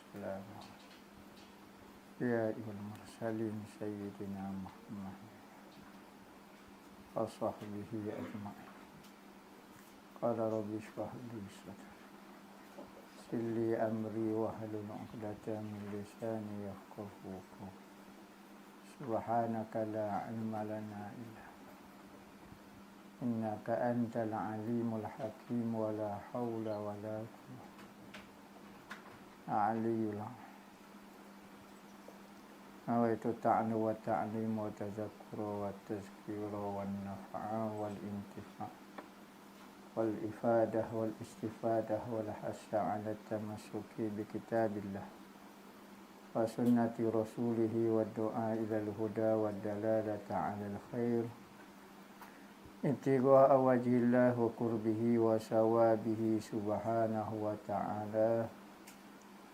والسلام يا أيها المرسلين سيدنا محمد وصحبه أجمعين. قال رب اشرح لي صدري ويسر لي أمري واحلل عقدة من لساني يفقهوا قولي. سبحانك لا علم لنا إلا إنك أنت العليم الحكيم ولا حول ولا قوة علي العظيم. نويت التعلم والتعليم والتذكر والتذكير والنفع والانتفاع والإفادة والاستفادة والحث على التمسك بكتاب الله وسنة رسوله والدعاء إلى الهدى والدلالة على الخير ابتغاء وجه الله وقربه وثوابه سبحانه وتعالى.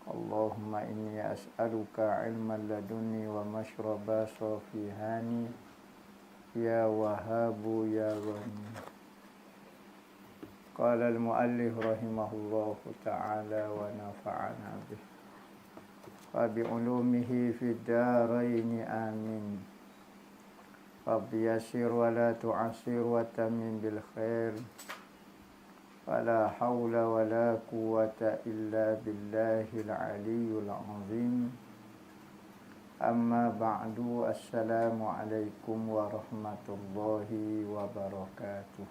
اللهم إني أسألك علما لدني ومشربا صافيهاني يا وهاب يا غني. قال المؤلف رحمه الله تعالى ونفعنا به وبعلومه في الدارين آمين. فبيسر ولا تعسر وتمم بالخير ولا حول ولا قوة إلا بالله العلي العظيم. أما بعد. السلام عليكم ورحمة الله وبركاته.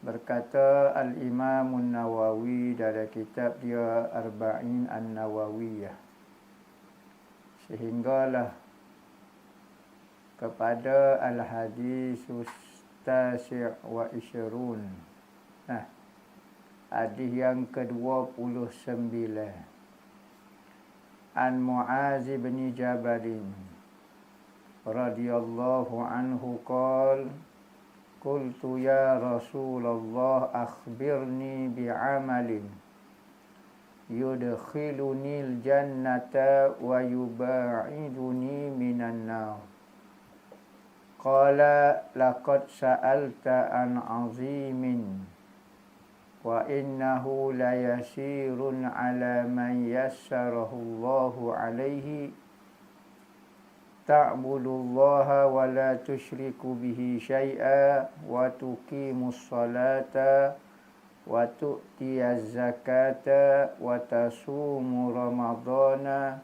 Berkata Al-Imam An-Nawawi dalam kitab dia Arba'in An-Nawawiyah, sehinggalah kepada Al-Hadisus Tasi' wa Ishrun. Hadis yang ke-29. An Mu'az bin Jabal radhiyallahu anhu qala qultu ya Rasulullah akhbirni bi'amalin yudkhilunil jannata wa yuba'iduni minan nar. Qala laqad sa'alta an 'azimin wa innahu la yasirun 'ala man yassarahu Allahu 'alaihi ta'budullaha wa la tusyriku bihi syai'a wa tuqimus salata wa tu'tiyaz zakata wa tasumu ramadana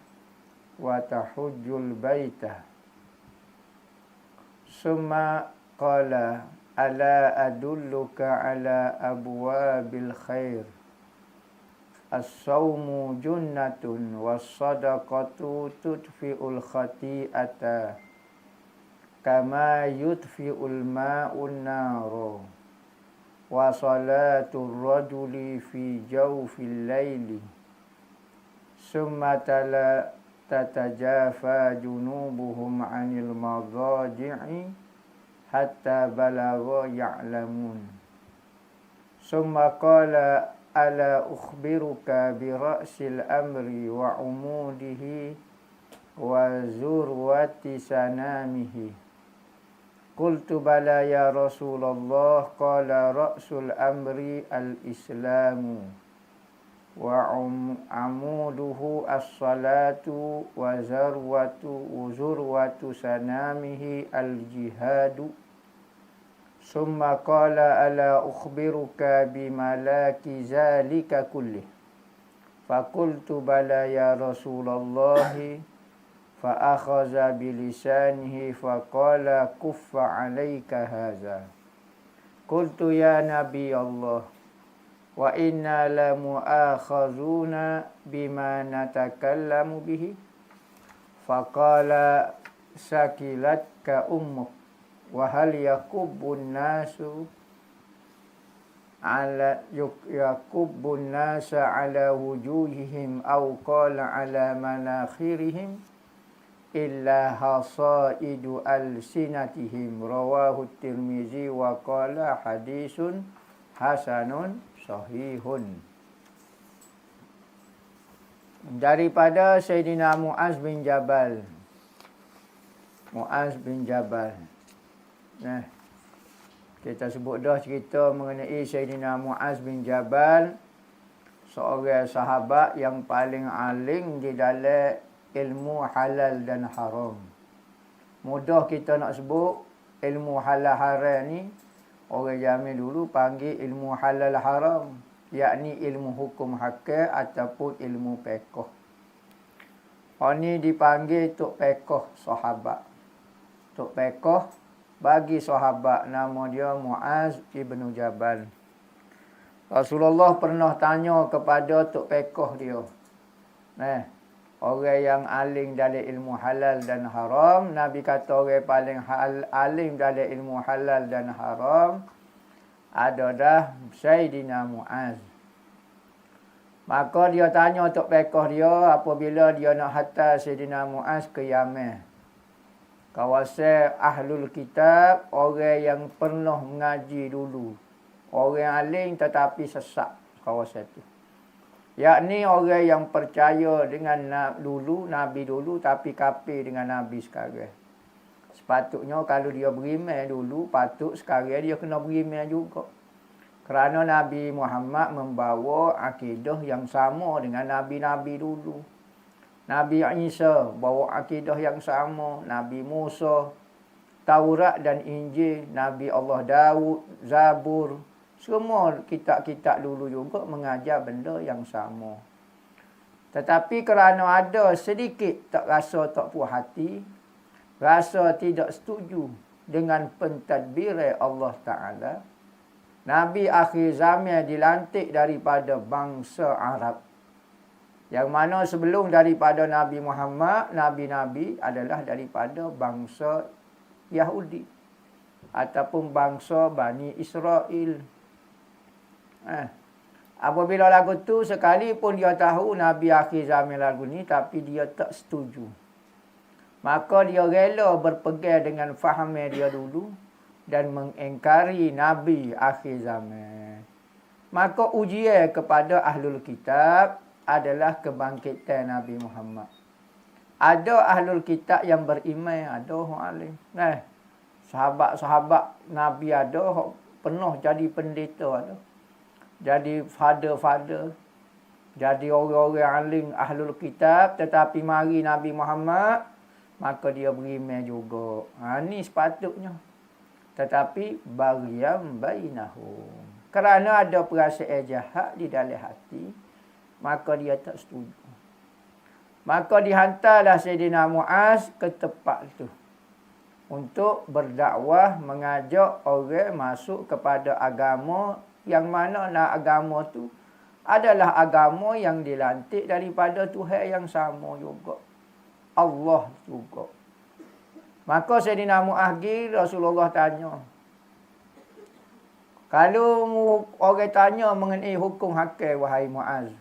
wa tahujjul baita. Summa qala ala adulluka ala abwabil khair. As-sawmu junnatun was-sadaqatu tudfi'ul khati'ata kama yudfi'ul ma'un naro wa salatul rajuli fi jawfil layli. Summa tatajafa junubuhum 'anil madaji'i hatta balagha ya'lamun. Summa qala ala ukhbiruka bi ra'sil amri wa umudihi wa zurwati sanamihi. Qultu bala ya Rasulullah. Qala ra'sul amri al-islamu wa amuduhu as-salatu wa zurwatu sanamihi al-jihadu. Summa qala ala ukhbiruka bimalaki zalika kullih. Faqultu bala ya Rasulullah. Fa akhadha bilisanihi faqala kuffa alayka hadha. Qultu ya Nabi Allah wa inna la mu'akhazuna bima natakallamu bihi. Faqala sakilatka ummuk wa hal yakubbun nasu ala wujuhihim aw qala ala manakhirihim illa hasaidu alsinatihim. Rawahu Tirmizi wa qala hadisun hasanun sahihun. Daripada Sayyidina Mu'az bin Jabal. Kita sebut dah cerita mengenai Sayyidina Mu'az bin Jabal, seorang sahabat yang paling alim di dalam ilmu halal dan haram. Mudah kita nak sebut ilmu halal haram ni, orang Jamil dulu panggil ilmu halal haram, yakni ilmu hukum hakam ataupun ilmu fiqh. Orang ni dipanggil Tok Fiqh sahabat. Tok Fiqh bagi sahabat, nama dia Muaz ibn Jabal. Rasulullah pernah tanya kepada Tok Fiqh dia. Orang yang alim dalam ilmu halal dan haram. Nabi kata orang paling alim dalam ilmu halal dan haram adalah Sayyidina Muaz. Maka dia tanya Tok Fiqh dia apabila dia nak hantar Sayyidina Muaz ke Yaman. Kawasan Ahlul Kitab, orang yang pernah mengaji dulu. Orang alim tetapi sesat kawasan itu. Yakni orang yang percaya dengan Nabi dulu tapi kafir dengan Nabi sekarang. Sepatutnya kalau dia beriman dulu, patut sekarang dia kena beriman juga. Kerana Nabi Muhammad membawa akidah yang sama dengan Nabi-Nabi dulu. Nabi Isa bawa akidah yang sama. Nabi Musa, Taurat dan Injil. Nabi Allah Daud, Zabur. Semua kitab-kitab dulu juga mengajar benda yang sama. Tetapi kerana ada sedikit tak rasa tak puas hati, rasa tidak setuju dengan pentadbir Allah Ta'ala, Nabi akhir zaman dilantik daripada bangsa Arab. Yang mana sebelum daripada Nabi Muhammad, Nabi-Nabi adalah daripada bangsa Yahudi. Ataupun bangsa Bani Israel. Apabila lagu tu sekalipun dia tahu Nabi akhir zaman lagu ni, tapi dia tak setuju. Maka dia rela berpegang dengan faham dia dulu dan mengingkari Nabi akhir zaman. Maka ujian kepada Ahlul Kitab adalah kebangkitan Nabi Muhammad. Ada Ahlul Kitab yang beriman, ada orang alim. Sahabat-sahabat Nabi ada pernah jadi pendeta, ada. Jadi father, jadi orang-orang alim Ahlul Kitab, tetapi mari Nabi Muhammad, maka dia beriman juga. Ni sepatutnya. Tetapi baghyan bainahum. Kerana ada perasaan jahat di dalam hati, maka dia tak setuju. Maka dihantarlah Sayyidina Muaz ke tempat itu untuk berdakwah, mengajak orang masuk kepada agama yang mana agama tu adalah agama yang dilantik daripada Tuhan yang sama juga. Allah juga. Maka Sayyidina Muaz Rasulullah tanya. Kalau orang tanya mengenai hukum hakam, wahai Muaz,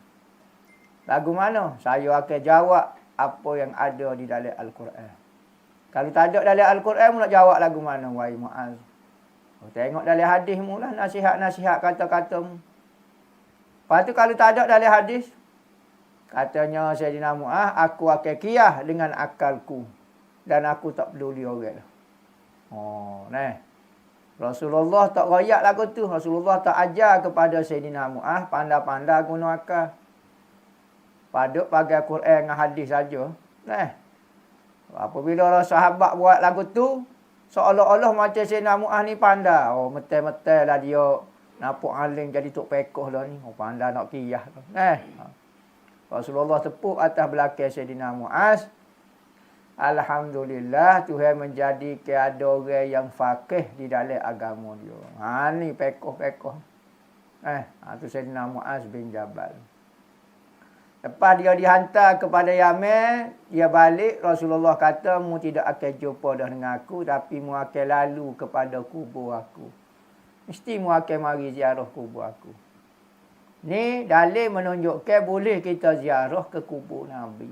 lagu mana? Saya akan jawab apa yang ada di dalam Al-Quran. Kalau tak ada dalam Al-Quran, nak jawab lagu mana, wahai Muaz? Tengok dalam hadis mula nasihat-nasihat kata-katamu. Lepas tu kalau tak ada dalam hadis, katanya Sayyidina Muaz, aku akan qiyah dengan akalku dan aku tak peduli orang. Rasulullah tak royak lagu tu. Rasulullah tak ajar kepada Sayyidina Muaz pandai-pandai guna akal. Paduk pakai Quran dengan hadis saja. Apabila sahabat buat lagu tu, seolah-olah macam Sayyidina Muaz ni pandai. Metai-metai lah dia nampak alim jadi Tok Fiqh lah ni. Pandai nak qiyah. Rasulullah tepuk atas belakang Sayyidina Muaz. Alhamdulillah, Tuhan menjadikan ada orang yang faqih di dalam agama dia. Ni Fiqh. Tu Sayyidina Muaz bin Jabal. Lepas dia dihantar kepada Yaman, dia balik, Rasulullah kata, mu tidak akan jumpa dah dengan aku, tapi mu akan lalu kepada kubur aku. Mesti mu akan mari ziarah kubur aku. Ni dalil menunjukkan boleh kita ziarah ke kubur Nabi.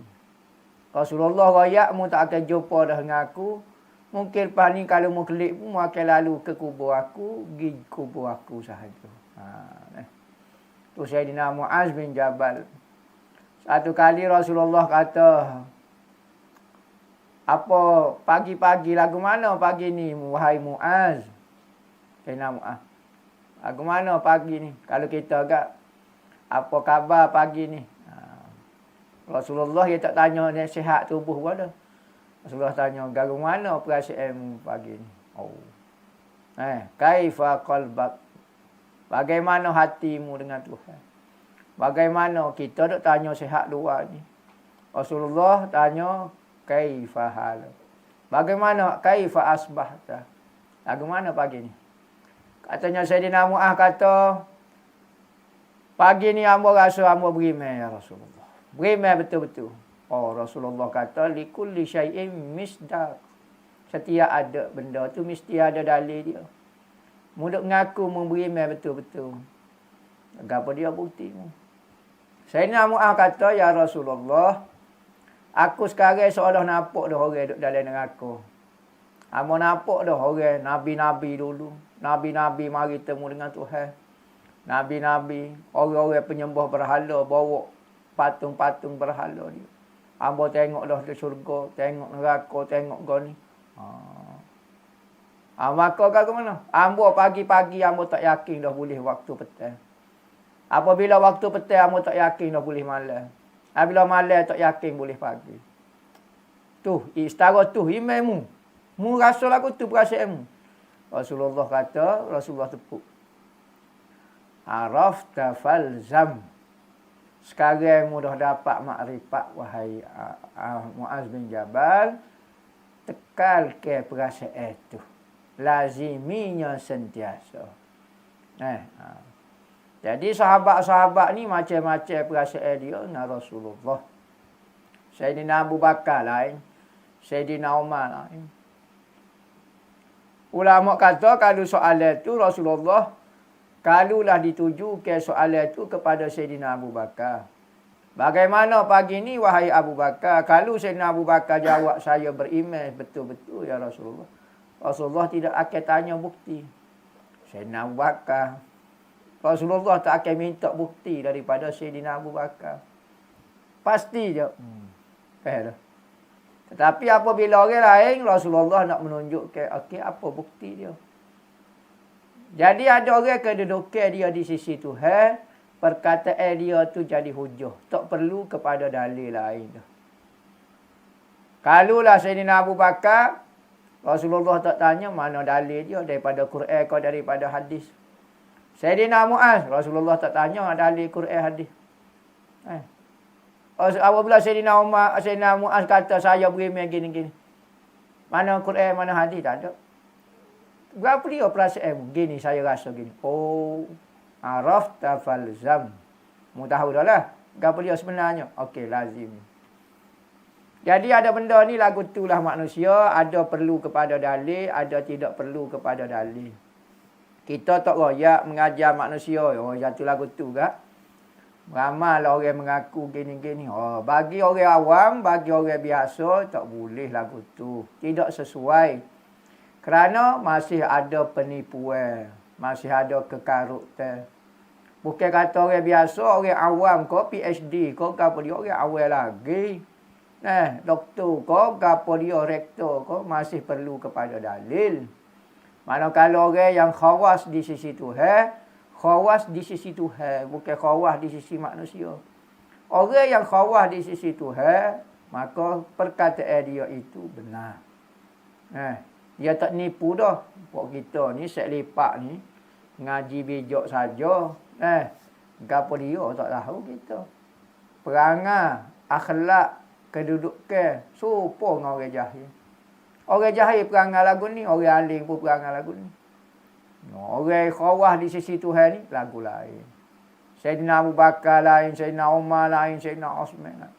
Rasulullah royak, mu tak akan jumpa dah dengan aku. Mungkin lepas ni kalau mu kelip, mu akan lalu ke kubur aku, pergi kubur aku sahaja. Tu Sayyidina Muaz bin Jabal. Satu kali Rasulullah kata, apa pagi-pagi lagu mana pagi ni, wahai Muaz? Sayyidina Muaz, lagu mana pagi ni? Kalau kita agak Apa khabar pagi ni? Rasulullah dia tak tanya nasihat tubuh pun ada. Rasulullah tanya, garu mana perasaanmu pagi ni? Oh. Kaifa qalbak? Bagaimana hatimu dengan Tuhan? Bagaimana kita duk tanya sihat luar ni? Rasulullah tanya, kaifa halak? Bagaimana kaifa asbahta? Bagaimana pagi ni? Katanya Sayyidina Mu'adh kata, pagi ni hamba rasa hamba berimeh ya Rasulullah. Berimeh betul-betul. Oh, Rasulullah kata, likulli syai'in misdaq. Setiap ada benda tu mesti ada dalil dia. Mudah mengaku berimeh betul-betul. Apa dia buktimu? Sayyidina Mu'adh kata, ya Rasulullah, aku sekarang seolah nampak dah orang duduk dalam neraka. Hamba nampak dah orang Nabi-Nabi dulu. Nabi-Nabi mari temu dengan Tuhan. Nabi-Nabi, orang-orang penyembah berhala, bawa patung-patung berhala dia. Hamba tengok dah di syurga, tengok neraka, tengok goni. Maka ke mana? Hamba pagi-pagi hamba tak yakin dah boleh waktu petang. Apabila waktu petang hamba tak yakin dah boleh malam. Apabila malam tak yakin boleh pagi. Setara tu imammu. Mu rasa lagu tu perasaanmu. Rasulullah kata, Rasulullah tepuk. Arafta falzam. Sekarang mu dah dapat makrifat wahai Muaz bin Jabal. Tekal ke perasaan itu. Laziminya sentiasa. Jadi sahabat-sahabat ni macam-macam perasaan dia dengan Rasulullah. Sayyidina Abu Bakar lain. Sayyidina Umar lain. Ulama kata kalau soalan itu Rasulullah kalulah dituju ke soalan itu kepada Sayyidina Abu Bakar. Bagaimana pagi ni wahai Abu Bakar? Kalau Sayyidina Abu Bakar jawab saya beriman betul-betul ya Rasulullah. Rasulullah tidak akan tanya bukti. Sayyidina Abu Bakar. Rasulullah tak akan minta bukti daripada Sayyidina Abu Bakar. Pasti je. Tetapi apabila orang lain, Rasulullah nak menunjukkan, okey, apa bukti dia. Jadi ada orang kedudukan dia di sisi Tuhan, perkataan dia tu jadi hujah. Tak perlu kepada dalil lain. Kalulah Sayyidina Abu Bakar, Rasulullah tak tanya mana dalil dia daripada Quran atau daripada hadis. Sayyidina Mu'adh, Rasulullah tak tanya dalil Quran hadis. Apabila Sayyidina Mu'adh kata saya beriman gini-gini. Mana Quran, mana hadis, tak ada. Berapa dia perasaan? Gini saya rasa gini. Oh, arafta falzam. Mu tahu dah lah. Berapa dia sebenarnya? Okey, lazim. Jadi ada benda ni lagu itulah manusia. Ada perlu kepada dalil, ada tidak perlu kepada dalil. Kita tak royak mengajar manusia. Oh, jatuh lagu tu kak. Ramai lah orang mengaku gini-gini. Oh, bagi orang awam, bagi orang biasa, tak boleh lagu tu. Tidak sesuai. Kerana masih ada penipuan. Masih ada kekarutan. Bukan kata orang biasa, orang awam kau PhD kau apa dia orang awal lagi. Doktor kau apa dia rektor kau masih perlu kepada dalil. Manakala orang yang khawas di sisi Tuhan, khawas di sisi Tuhan, bukan khawas di sisi manusia. Orang yang khawas di sisi Tuhan, maka perkataan dia itu benar. Dia tak nipu dah. Pok kita ni set lepak ni ngaji bijak saja. Gapo dia tak tahu kita. Perangai, akhlak, kedudukan serupa dengan orang jahil. Orang jahil perangai lagu ni, orang alim pun perangai lagu ni. Orang khawah di sisi Tuhan ni lagu lain. Sayyidina Abu Bakar lain, Sayyidina Umar lain, Sayyidina Osman lain.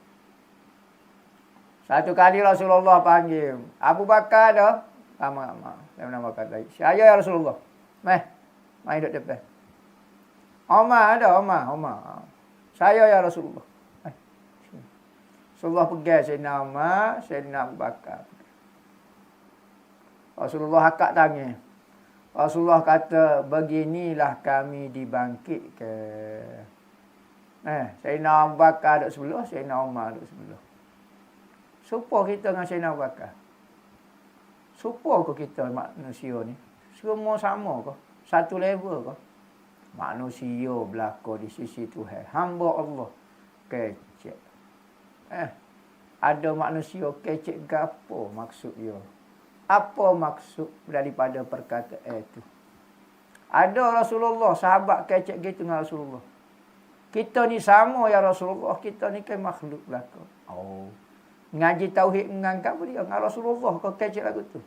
Satu kali Rasulullah panggil Abu Bakar dah. Lama-lama. Saya nak makan lagi. Saya ya Rasulullah. Mai duduk depan. Omar ada, Omar. Saya ya Rasulullah. Rasulullah pegang Sayyidina Umar, Sayyidina Abu Bakar. Rasulullah angkat tangan. Rasulullah kata, beginilah kami dibangkitkan. Sayyidina Abu Bakar duduk sebelah, Sayyidina Umar duduk sebelah. Serupa kita dengan Sayyidina Abu Bakar. Serupa ke kita manusia ni? Semua sama ke? Satu level ke? Manusia berlaku di sisi Tuhan. Hamba Allah kecek. Ada manusia kecek gapo maksud dia? Apa maksud daripada perkataan itu? Ada Rasulullah, sahabat kecek gitu dengan Rasulullah. Kita ni sama ya Rasulullah, kita ni kan makhluk belaka. Oh. Ngaji tauhid mengangkat dia dengan Rasulullah kau kecek lagu tu.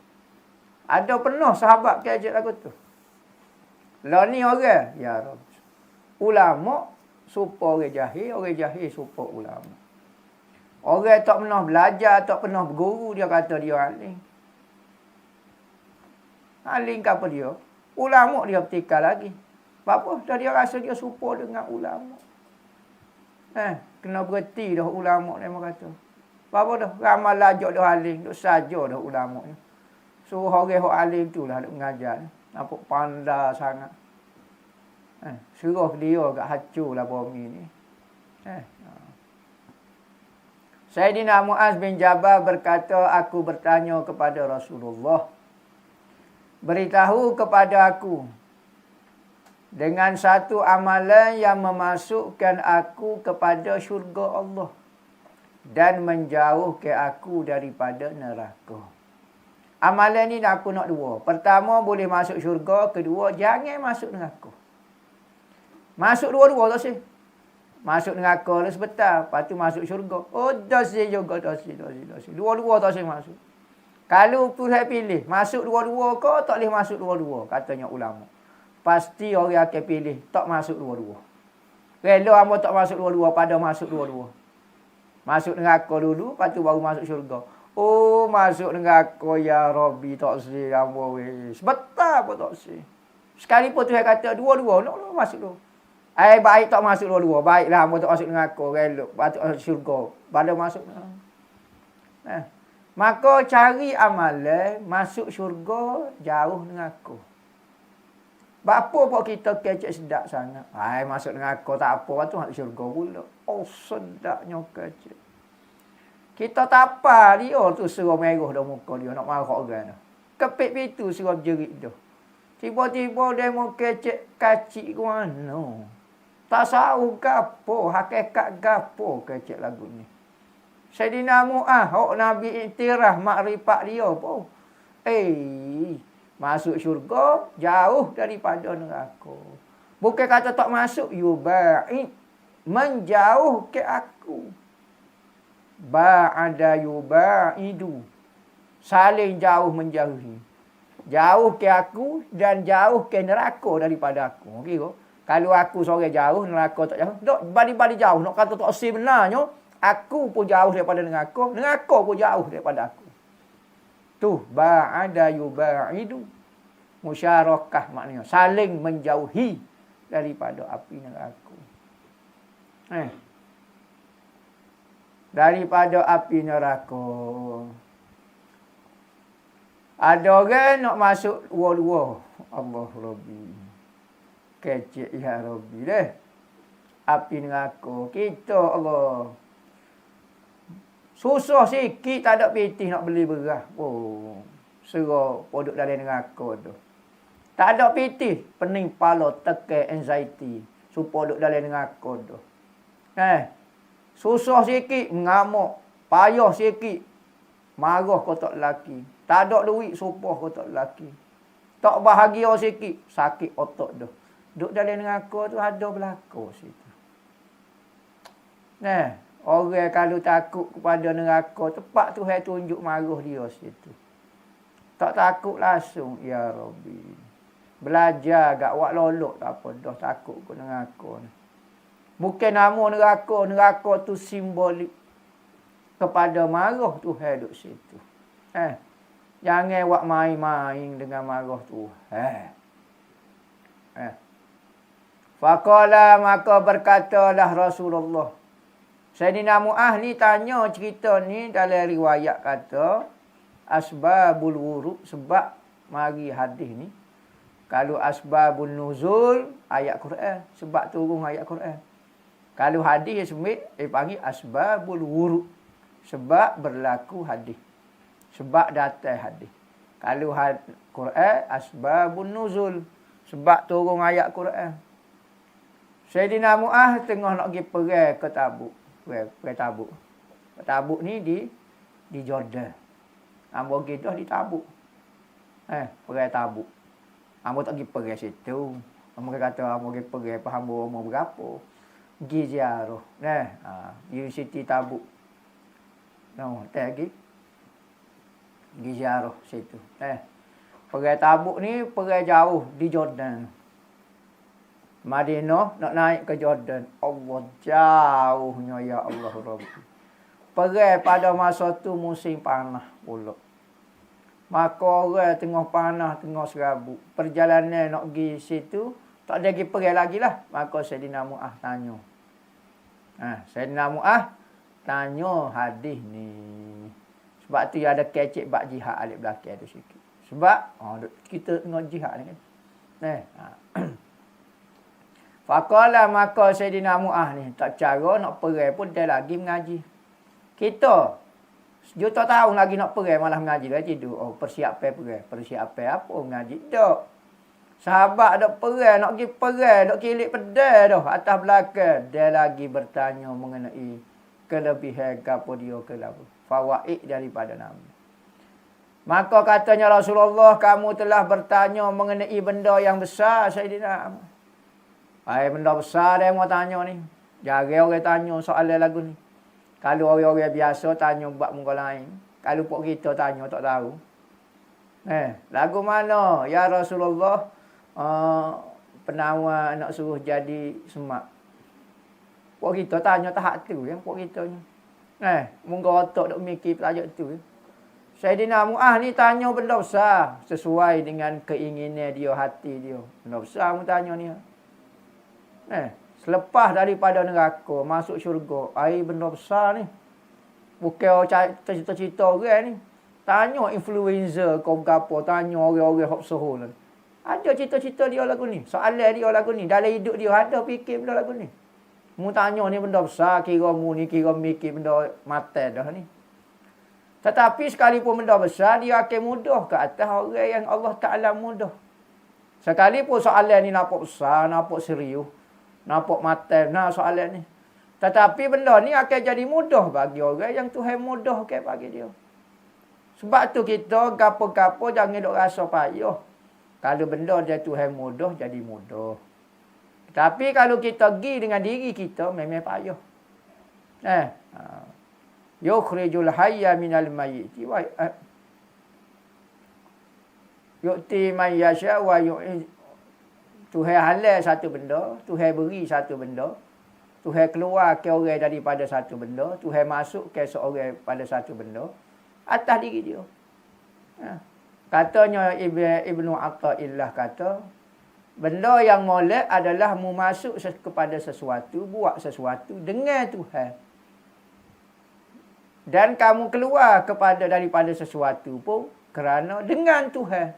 Ada penuh sahabat kecek lagu tu. Lah ni orang, ya Rabb. Ulama supaya orang jahil supaya ulama. Orang tak pernah belajar, tak pernah berguru, dia kata dia alim. Alim ke apa dia? Ulama dia bertikar lagi. Apa? Dah dia rasa dia serupa dengan ulama. Kena berhenti dah ulama ni memang kata. Apa dah? Ramai lajak dah alim, duk saja dah ulama ni. So orang yang alim tu lah duk mengajar. Nampak pandai sangat. Suruh dia kat hancurlah bumi ni. Sayyidina Muaz bin Jabal berkata, aku bertanya kepada Rasulullah, beritahu kepada aku dengan satu amalan yang memasukkan aku kepada syurga Allah dan menjauhkan aku daripada neraka. Amalan ni aku nak dua. Pertama, boleh masuk syurga. Kedua, jangan masuk neraka. Masuk dua-dua tak sih? Masuk neraka lah sebentar. Lepas tu masuk syurga. Oh, dah sih juga. Dah sih. Dua-dua tak sih masuk. Kalau Tuhan pilih, masuk dua-dua ke tak boleh masuk dua-dua, katanya ulama. Pasti orang akan pilih tak masuk dua-dua. Rela hamba tak masuk dua-dua pada masuk dua-dua. Masuk neraka dulu, lepas tu baru masuk syurga. Oh, masuk neraka ya Rabbi tak sih hamba weh. Sebentar pun tak sih. Sekalipun Tuhan kata dua-dua, nak masuk dulu. Baik tak masuk dua-dua. Baiklah hamba tak masuk neraka, rela patut masuk syurga. Pada masuk. Maka cari amalan masuk syurga jauh neraka. Bapa pun kita kecek sedap sangat. Masuk neraka tak apa, lepas tu masuk syurga pula. Oh, sedapnya kecek. Kita tak apa dia tu serah merah dah muka dia nak marah orang dah. Kepit pintu serah berjerit dah. Tiba-tiba dia mau kecek kacik ke mana. Tak tahu gapo, hakikat gapo kecek lagu ni. Sayyidina Mu'ah, Nabi iktiraf makrifat dia pun. Masuk syurga, jauh daripada neraka. Bukan kata tak masuk, yuba'i, menjauh ke aku. Ba'ada yuba'idu, saling jauh menjauhi. Jauh ke aku dan jauh ke neraka daripada aku. Okay, kalau aku seorang jauh, neraka tak jauh. Tak, balik-balik jauh. Nak kata tak sebenarnya, aku pun jauh daripada neraka. Neraka pun jauh daripada aku. Tu ba'ada yuba'idu, musyarakah maknanya saling menjauhi daripada api neraka. Daripada api neraka. Ada orang nak masuk dua-dua. Allah Rabbi. Kecek ya Rabbi deh. Api neraka. Kita Allah. Susah sikit tak ada pitih nak beli beras. Oh, serah produk dalam neraka tu. Tak ada pitih, pening kepala, tekan anxiety, supaya duduk dalam neraka tu. Susah sikit, mengamuk, payah sikit, marah kau tak lelaki. Tak ada duit, supaya kau tak lelaki. Tak bahagia sikit, sakit otak tu. Duduk dalam neraka tu ada berlaku situ. Orang kalau takut kepada neraka, tepat Tuhan tunjuk marah dia situ. Tak takut langsung, ya Rabbi. Belajar agak wak lolok tak apa, dah takut ke neraka ni. Bukan nama neraka tu simbolik kepada marah Tuhan duduk situ. Jangan wak main-main dengan marah Tuhan. Faqala, maka berkatalah Rasulullah. Sayyidina Mu'ah ni tanya cerita ni dalam riwayat kata asbabul wurud, sebab mari hadis ni. Kalau asbabun nuzul ayat Quran, sebab turun ayat Quran. Kalau hadis panggil asbabul wurud, sebab berlaku hadis. Sebab datang hadis. Kalau Quran asbabun nuzul, sebab turun ayat Quran. Sayyidina Mu'adh tengah nak pergi perang ke Tabuk. Perang Tabuk. Tabuk ni di Jordan. Ambo pergi dah di Tabuk. Perang Tabuk. Ambo tak pergi perang situ. Mereka kata ambo pergi perang, faham umur berapa. Pergi ziarah. Universiti Tabuk. Tak pergi. Pergi ziarah situ. Perang Tabuk ni perang jauh di Jordan. Madinah nak naik ke Jordan. Allah, jauhnya ya Allah Rabbi. Perang pada masa tu musim panas pula. Maka orang tengah panas, tengah serabut. Perjalanan nak pergi situ, tak ada pergi perang lagi lah. Maka Sayyidina Mu'adh tanya. Sayyidina Mu'adh tanya hadis ni. Sebab tu ada kecek bab jihad alik belakang tu sikit. Sebab kita tengah jihad ni kan. Faqala, maka Sayyidina Mu'adh ni tak cara nak perang pun dia lagi mengaji. Kita sejuta tahun lagi nak perang malah mengaji lagi tidur. Persiapan perang. Persiapan apa mengaji? Tak. Sahabat dok perang, nak pergi perang, dok kilik pedal dah atas belakang. Dia lagi bertanya mengenai kelebihan gapo dia ke lagu. Fawaid daripada Nabi. Maka katanya Rasulullah, kamu telah bertanya mengenai benda yang besar, Sayyidina. Benda besar dia mau tanya ni. Jarang orang tanya soalan lagu ni. Kalau orang-orang biasa tanya buat muka lain. Kalau pok kita tanya tak tahu. Lagu mana? Ya Rasulullah, penawar nak suruh jadi semak. Pok kita tanya tahap tu yang pok kita ni. Mungkin otak duk mikir tajuk tu. Sayyidina Mu'adh ni tanya benda besar sesuai dengan keinginan dia, hati dia. Benda besar mu tanya ni. Selepas daripada neraka masuk syurga, air benda besar ni. Bukan cerita-cerita orang ni. Tanya influencer kau gapo, tanya orang-orang hok sohol. Ada cerita-cerita dia lagu ni. Soalan dia lagu ni. Dalam hidup dia ada fikir benda lagu ni. Mu tanya ni benda besar, kira mu ni kira mikir benda mata dah ni. Tetapi sekalipun benda besar, dia akan mudah ke atas orang yang Allah Ta'ala mudah. Sekalipun soalan ni nampak besar, nampak serius, nampak mata, soalan ni. Tetapi benda ni akan jadi mudah bagi orang yang Tuhan mudah ke bagi dia. Sebab tu kita gapo-gapo jangan duk rasa payah. Kalau benda dia Tuhan mudah, jadi mudah. Tapi kalau kita pergi dengan diri kita, memang payah. Yukhrijul hayya minal mayyit. Yu'ti man yasha wa yu'id. Tuhan halal satu benda, Tuhan beri satu benda. Tuhan keluar ke orang daripada satu benda, Tuhan masuk ke seorang pada satu benda atas diri dia. Katanya Ibnu Athaillah kata, benda yang molek adalah mu masuk kepada sesuatu, buat sesuatu dengan Tuhan. Dan kamu keluar daripada sesuatu pun kerana dengan Tuhan.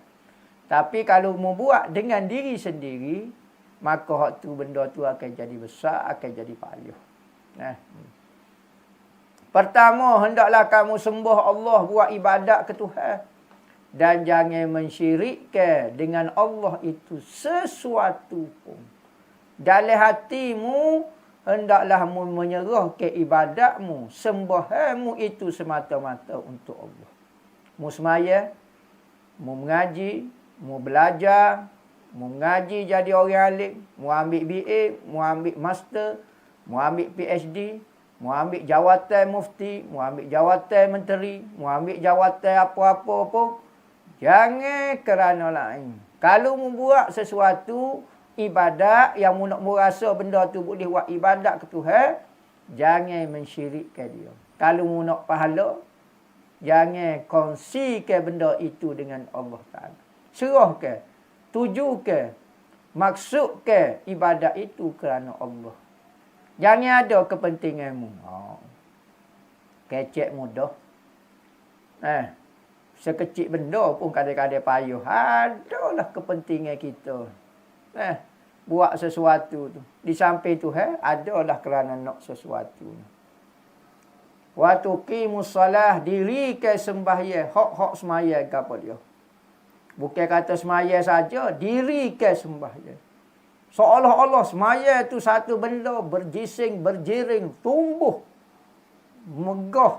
Tapi kalau mu buat dengan diri sendiri, maka hak tu benda tu akan jadi besar, akan jadi payah. Pertama, hendaklah kamu sembah Allah, buat ibadat ke Tuhan. Dan jangan mensyirikkan dengan Allah itu sesuatu pun. Dalam hatimu, hendaklah mu menyerah ke ibadatmu, sembahanmu itu semata-mata untuk Allah. Mu semaya, mu mengaji, mu belajar, mu mengaji jadi orang alim, mu ambil BA, mu ambil master, mu ambil PhD, mu ambil jawatan mufti, mu ambil jawatan menteri, mu ambil jawatan apa-apa pun. Jangan kerana lain. Kalau mu buat sesuatu ibadat yang mu nak merasa benda tu boleh buat ibadat ke Tuhan, jangan mensyirikkan dia. Kalau mu nak pahala, jangan kongsikan benda itu dengan Allah Ta'ala. Serahkan, tujukan, maksudkan ibadat itu kerana Allah. Jangan ada kepentinganmu. Kecek mudah. Sekecil benda pun kadang-kadang payah. Adalah kepentingan kita. Buat sesuatu tu. Di samping Tuhan, adalah kerana nak sesuatu. Wa tuqimus salah, dirikan sembahyang, hak-hak sembahyang apa dia. Bukan kata sembahyang saja, dirikan sembahyang. Seolah-olah semaya tu satu benda berjising, berjiring, tumbuh, megah,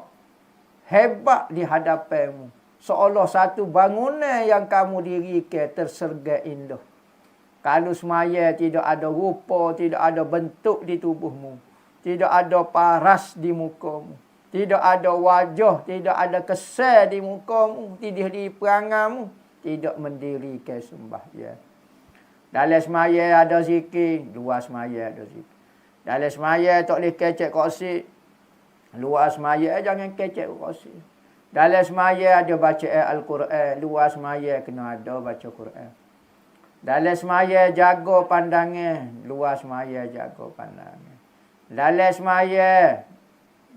hebat di hadapanmu. Seolah satu bangunan yang kamu dirikan terserga indah. Kalau semaya tidak ada rupa, tidak ada bentuk di tubuhmu, tidak ada paras di mukamu, tidak ada wajah, tidak ada kesan di mukamu, tidak di perangamu, tidak mendirikan sembahyang. Dalam semaya ada zikir, luar semaya ada zikir. Dalam semaya tak boleh kecek kursi, luar semaya jangan kecek kursi. Dalam semaya ada baca Al-Quran, luar semaya kena ada baca Quran. Dalam semaya jaga pandangan, luar semaya jaga pandangan. Dalam semaya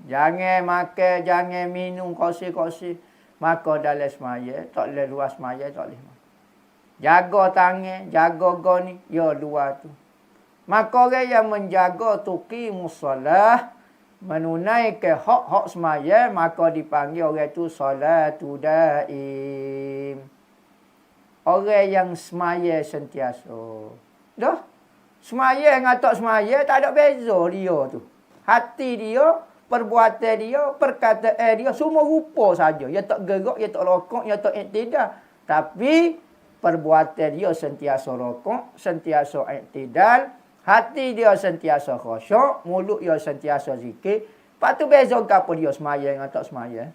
jangan makan, jangan minum kursi-kursi. Maka dalam semaya, tak boleh luar semaya, tak boleh. Jaga tangan, jaga goni, ya luar tu. Maka orang yang menjaga tuqimus solah, menunaikan hak-hak semaya, maka dipanggil orang tu solatu daim. Orang yang semaya sentiasa. Dah? Semaya dengan tak semaya, tak ada beza dia tu. Hati dia, perbuatan dia, perkataan dia, semua rupa saja. Dia tak gerak, dia tak rokok, dia tak iktidal. Tapi perbuatan dia sentiasa rokok, sentiasa iktidal, hati dia sentiasa khusyuk, mulut dia sentiasa zikir. Lepas tu beza apa dia semaya dengan tak semaya.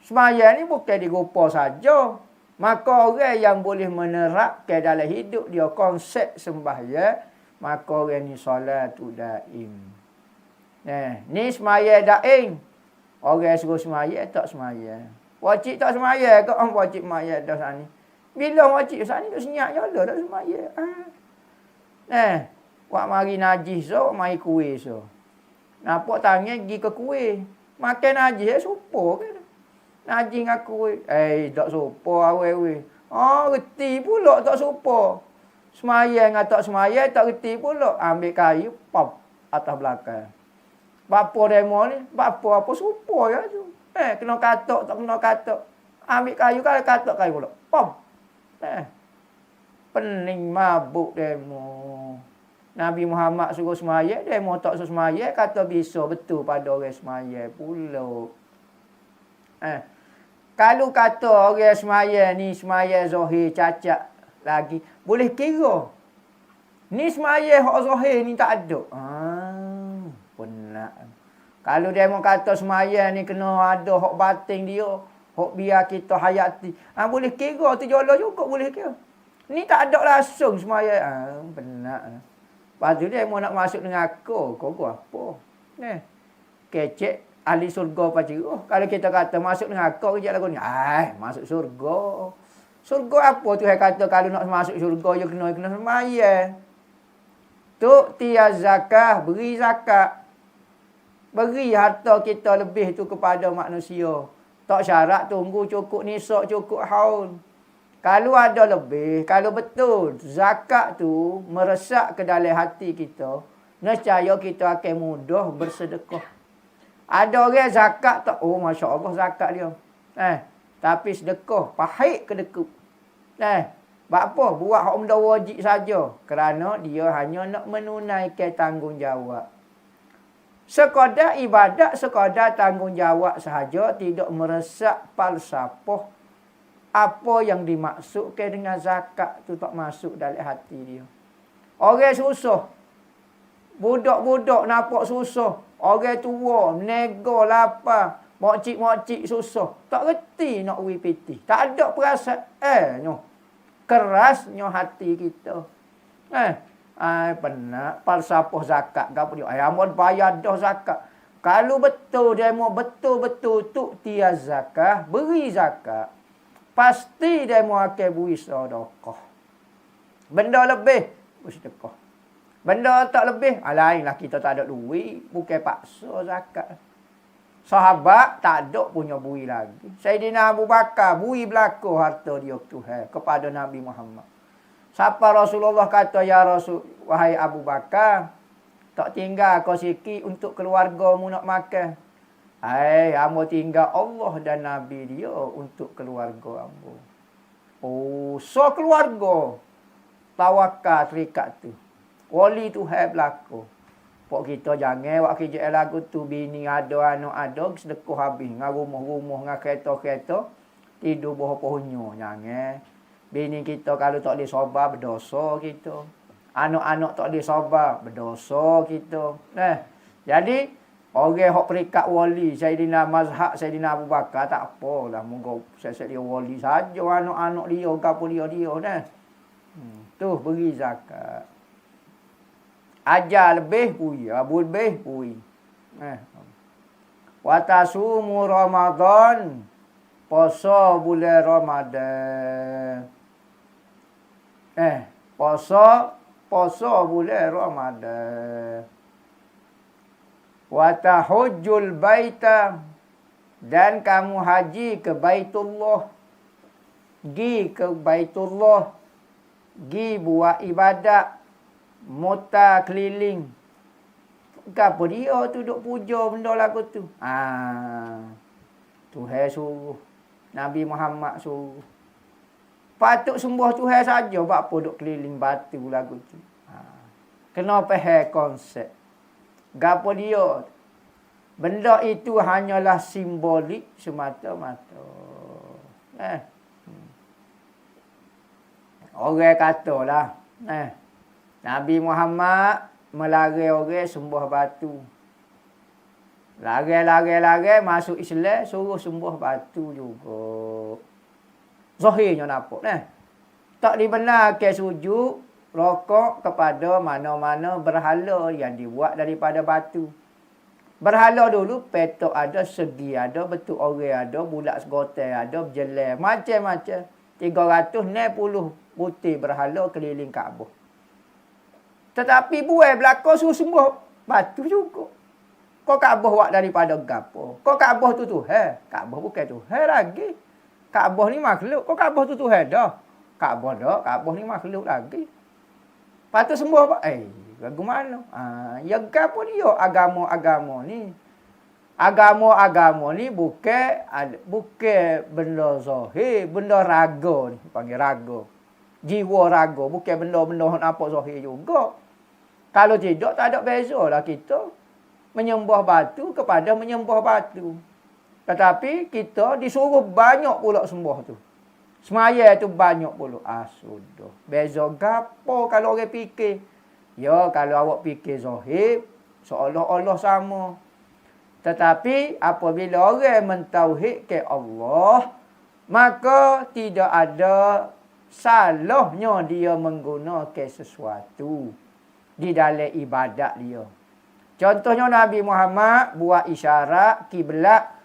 Semaya ni bukan di rupa saja. Maka orang yang boleh menerapkan dalam hidup dia konsep sembahyang, maka orang ni solatu daim. Ni semaya daim. Orang suruh semaya tak semaya. Wajib tak semaya ke orang wajib semaya dah sana ni. Bila wajib sana ni senyap je dah semaya. Wak mari najis so, mari kuih so. Nampak tangan pergi ke kuih. Makan najis supo ke? Najis dengan kuih. Tak supo awal-awal. Reti pula tak supo. Semaya dengan tak semaya tak reti pula. Ambil kayu, pop atas belakang. Bapa demo ni, bapa apa supo ya tu. Kena katok, tak kena katok. Ambil kayu, kalau katok kayu pula. Pom. Pening mabuk demo. Nabi Muhammad suruh semaya, demo tak suruh semaya, kata bisa betul pada orang semaya pula. Kalau kata orang semaya ni, semaya zahir cacat lagi, boleh kira. Ni semaya hak zahir ni tak ada. Benar. Kalau dia mau kata semaya ni kena ada hak batin dia, hak biar kita hayati. Boleh kira tu jola juga boleh kira. Ni tak ada langsung semaya. Benar. Lepas tu dia mau nak masuk dengan aku. Kau apa? Kecek ahli surga paciruh. Kalau kita kata masuk dengan aku kejap lagu ni. Masuk surga. Surga apa tu yang kata kalau nak masuk surga dia kena semaya. Tu tiaz zakah, beri zakat. Beri harta kita lebih tu kepada manusia. Tak syarat tunggu cukup nisak, cukup haul. Kalau ada lebih, kalau betul zakat tu meresap ke dalam hati kita, nescaya kita akan mudah bersedekah. Ada orang zakat tak, Masya Allah zakat dia. Tapi sedekah, pahit ke dekuk. Buat apa? Buat hak benda wajib saja. Kerana dia hanya nak menunaikan tanggungjawab. Sekadar ibadat, sekadar tanggungjawab sahaja, tidak meresap falsafah. Apa yang dimaksudkan dengan zakat tu tak masuk dalam hati dia. Orang susah. Budak-budak nampak susah. Orang tua, nego, lapar. Mokcik-mokcik susah. Tak reti nak wipiti. Tak ada perasaan. Kerasnya hati kita. Benar. Falsafah zakat. Amun bayar dah zakat. Kalau betul dia mau betul-betul tu tiaz zakah, beri zakat. Pasti dia mau akan beri sedekah. Benda lebih, beri sedekah. Benda tak lebih, lainlah kita tak ada duit. Bukan paksa zakat. Sahabat tak ada punya beri lagi. Sayyidina Abu Bakar beri belaka harta dia Tuhan kepada Nabi Muhammad. Siapa Rasulullah kata, ya Rasul, wahai Abu Bakar, tak tinggal kau sikit untuk keluargamu nak makan. Hamba tinggal Allah dan Nabi dia untuk keluarga hamba. So keluarga. tawakal terikat tu. Wali tu hai berlaku. Pok kita jangan buat kerja lagu tu bini ada anak ada sedekah habis dengan rumah-rumah dengan kereta-kereta tidur bawah pohonnya. Jangan. Bini kita kalau tak boleh sabar berdosa kita. Anak-anak tak boleh sabar berdosa kita. Jadi orang hok perikat wali Sayyidina Mazhab Sayyidina Abu Bakar tak apalah moga sesat dia wali saja anak-anak dia gapo dia dah. Tu beri zakat. Ajar lebih pui, abu lebih pui. Wa tasumu Ramadan. Puasa bulan Ramadan. Puasa bulan Ramadan. Wa tahujjul baita. Dan kamu haji ke Baitullah. Gi ke Baitullah. Gi buat ibadat. Mota keliling. Kenapa dia tu duk puja benda lagu tu? Tuhan suruh. Nabi Muhammad suruh. Patut sembah Tuhan saja. Buat apa duk keliling batu lagu tu? Kena faham konsep. Gapo dia? Benda itu hanyalah simbolik semata-mata. Orang katalah. Nabi Muhammad melarang orang sembah batu. Larang masuk Islam suruh sembah batu juga. Zahirnya nampak tak dibenarkan sujud rokok kepada mana-mana berhala yang dibuat daripada batu. Berhala dulu petok ada, segi ada, bentuk orang ada, bulat segotai ada, berjelai macam-macam. 360 putih berhala keliling Kaabah. Tetapi buai belakang suruh sembah batu juga. Kau Kaabah buat daripada gapo? Kau Kaabah tu Tuhan. Kaabah bukan Tuhan lagi. Kaabah ni makhluk. Kau Kaabah tu Tuhan dah. Kaabah dah. Kaabah ni makhluk lagi. Patut sembah apa? Bagaimana? Ya gapo dia agama-agama ni. Agama-agama ni bukan benda zahir, benda raga ni. Panggil raga. Jiwa raga. Bukan benda-benda nampak zahir juga. Kalau tidak, tak ada beza lah kita menyembah batu kepada menyembah batu. Tetapi kita disuruh banyak pula sembah tu. Semaya tu banyak pula. Sudah. Beza gapo kalau orang fikir. Ya, kalau awak fikir zahir, seolah-olah sama. Tetapi apabila orang mentauhidkan Allah, maka tidak ada salahnya dia menggunakan sesuatu di dalam ibadat dia. Contohnya Nabi Muhammad buat isyarat kiblat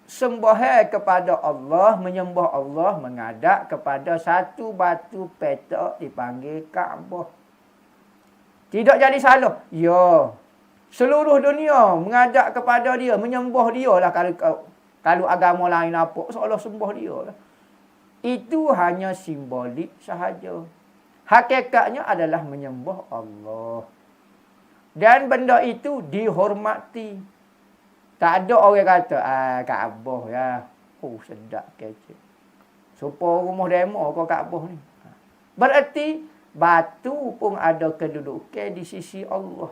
sembah kepada Allah, menyembah Allah, menghadap kepada satu batu petak dipanggil Kaabah. Tidak jadi salah. Ya. Seluruh dunia menghadap kepada dia, menyembah dia lah kalau agama lain apa, seolah sembah dia lah. Itu hanya simbolik sahaja. Hakikatnya adalah menyembah Allah. Dan benda itu dihormati. Tak ada orang kata, Kaabah ya. Sedap kecil. Supaya rumah demo kau Kaabah ni. Berarti batu pun ada kedudukan di sisi Allah.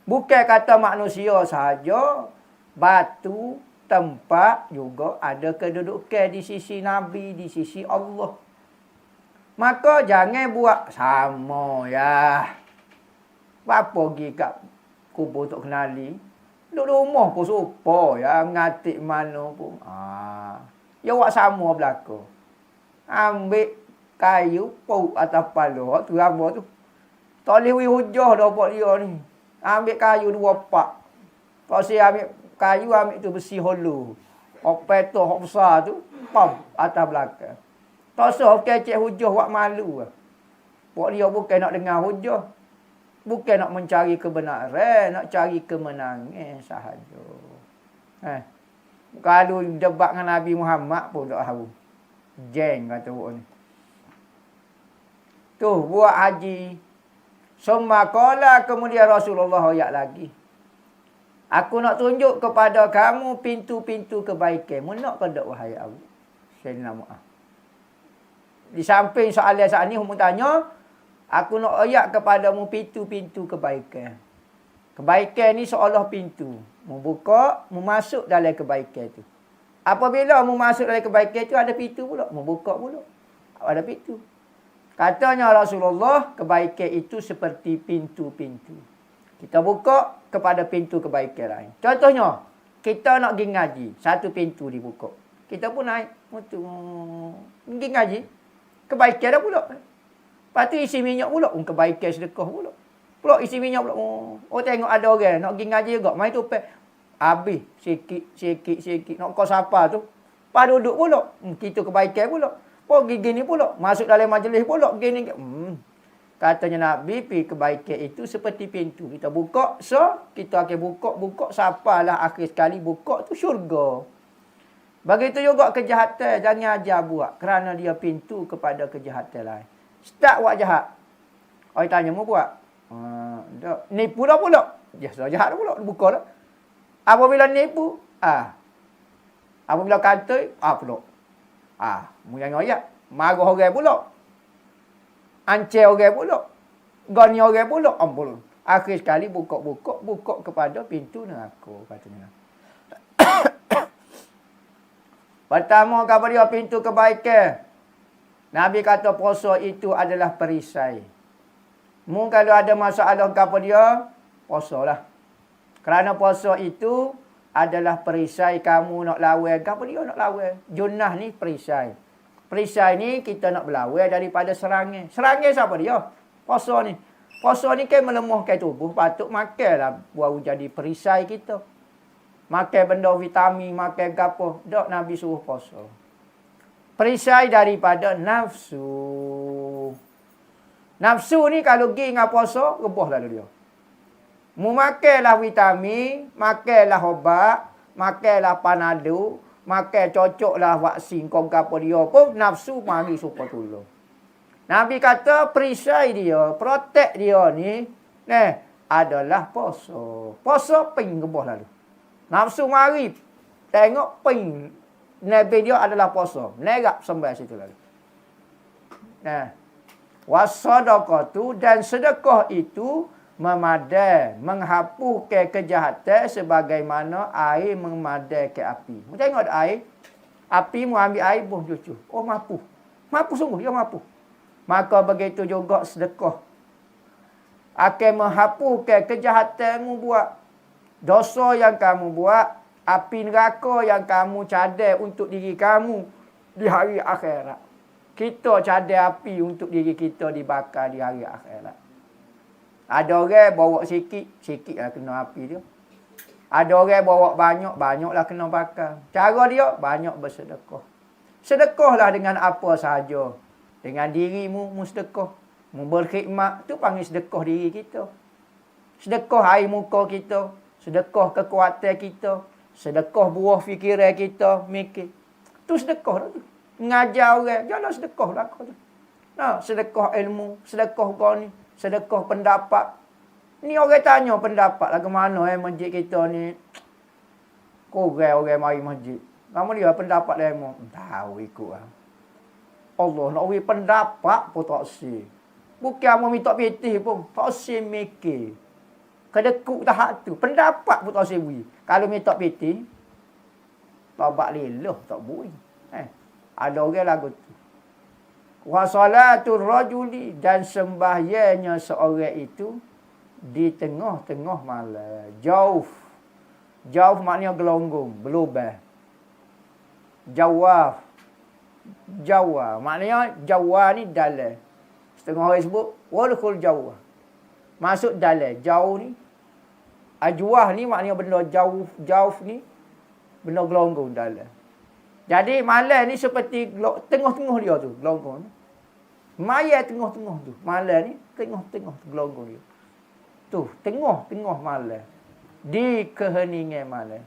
Bukan kata manusia sahaja. Batu, tempat juga ada kedudukan di sisi Nabi, di sisi Allah. Maka jangan buat sama ya. Apa pergi kat kubur tak kenali. Duduk rumah pun supa ya. Ngatik mana pun. Ya buat sama belakang. Ambil kayu pau atas kepala. Tu rambut tu. Tak boleh hujah dah buat dia ni. Ambil kayu 2 pak. Kalau saya ambil kayu, ambil tu besi holu. Opai tu, hok besar tu. Pam atas belakang. Tak usah kecek hujah buat malu. Buat dia bukan nak dengar hujah. Bukan nak mencari kebenaran. Nak cari kemenangan sahaja. Kalau debat dengan Nabi Muhammad pun tak tahu. Jeng kata orang ni. Tu buat haji. Semakola kemudian Rasulullah ayat lagi. Aku nak tunjuk kepada kamu pintu-pintu kebaikan. Mu nak ke tak wahai Abu? Sayyidina Mu'ah. Di samping soalan saat ni, Humur tanya, aku nak ayat kepadamu pintu-pintu kebaikan. Kebaikan ni seolah pintu. Mu buka, mu masuk dalam kebaikan tu. Apabila mu masuk dalam kebaikan tu, ada pintu pula. Mu buka pula. Ada pintu. Katanya Rasulullah, kebaikan itu seperti pintu-pintu. Kita buka kepada pintu kebaikan lain. Contohnya, kita nak pergi ngaji. Satu pintu dibuka. Kita pun naik. Pergi ngaji. Kebaikan dah pula. Lepas tu isi minyak pula. Kebaikan sedekah pula. Pula isi minyak pula. Oh tengok ada orang nak pergi ngaji juga. Main tu habis. Sikit. Nak kau siapa tu. Lepas duduk pula. Kita kebaikan pula. Pergi gini pula. Masuk dalam majlis pula. Gini. Katanya Nabi, kebaikan itu seperti pintu. Kita buka. So, kita akan buka. Siapalah akhir sekali buka tu syurga. Begitu juga kejahatan. Jangan ajar buat. Kerana dia pintu kepada kejahatan lain. Start buat jahat. Orang tanya, mau buat? Nipu dah pula. Biasa jahat dah pula. Buka dah. Apabila nipu, apabila kata, pula. Mu yang ayat. Marah orang pula. Ancel orang pula. Gani orang pula. Ampun. Akhir sekali buka kepada pintu neraka. Katanya. Pertama kepada dia pintu kebaikan. Nabi kata puasa itu adalah perisai. Mu kalau ada masalah kepada dia, puasalah. Kerana puasa itu adalah perisai kamu nak lawan. Kepada dia nak lawan. Junnah ni perisai. Perisai ni kita nak berlawan daripada serangan. Serangan siapa dia? Puasa ni. Puasa ni kan melemahkan tubuh. Patut makanlah baru jadi perisai kita. Makan benda vitamin, makan apa. Tak Nabi suruh puasa. Perisai daripada nafsu. Nafsu ni kalau pergi dengan puasa, rebah lalu dia. Mu makanlah vitamin, makanlah obat, makanlah panado, makan cocoklah vaksin kau apa dia pun nafsu mari supaya tolong. Nabi kata perisai dia, protect dia ni adalah puasa. Puasa ping rebah lalu. Nafsu mari tengok ping Nabi dia adalah puasa. Nerap sampai situ lalu. Wasadaqatu dan sedekah itu memadai, menghapuskan kejahatan sebagaimana air memadai ke api. Mu tengok ada air. Api mu ambil air pun cucu. Oh mampu. Mampu sungguh, dia mampu. Maka begitu juga sedekah. Akan menghapuskan kejahatan mu buat. Dosa yang kamu buat, api neraka yang kamu cadai untuk diri kamu di hari akhirat. Kita cadai api untuk diri kita dibakar di hari akhirat. Ada orang bawa sikit lah kena api dia. Ada orang bawa banyaklah kena bakar. Cara dia, banyak bersedekah. Sedekahlah dengan apa sahaja. Dengan dirimu, mu sedekah. Mu berkhidmat, tu panggil sedekah diri kita. Sedekah air muka kita. Sedekah kekuatan kita. Sedekah buah fikiran kita, mikir. Tu sedekah tu. Mengajar orang, jangan sedekah lah kau tu. Sedekah ilmu, sedekah gani. Sedekah pendapat. Ni orang tanya pendapat lah ke mana masjid kita ni. Korang orang mari masjid. Kamu dia pendapat lemo. Tahu ikut lah. Allah nak beri pendapat pun tak si. Bukan mau minta pitih pun. Tak si mikir. Kedekut tahap tu. Pendapat pun tak si beri. Kalau minta pitih. Tabat lilah tak beri. Ada orang lagu tu. Wa salatul rajuli dan sembahyangnya seorang itu di tengah-tengah malam. Jauh maknanya gelonggong, berlubang. Jawaf maknanya jawa ni dalam. Setengah orang sebut wadkhul jawah. Masuk dalam. Jauh ni ajwah ni maknanya benda jauh ni benda gelonggong dalam. Jadi malam ni seperti tengah-tengah dia tu, gelonggong ni. Maya tengah-tengah tu. Malam ni tengah-tengah gelonggong dia. Tu, tengah-tengah malam. Di keheningan malam.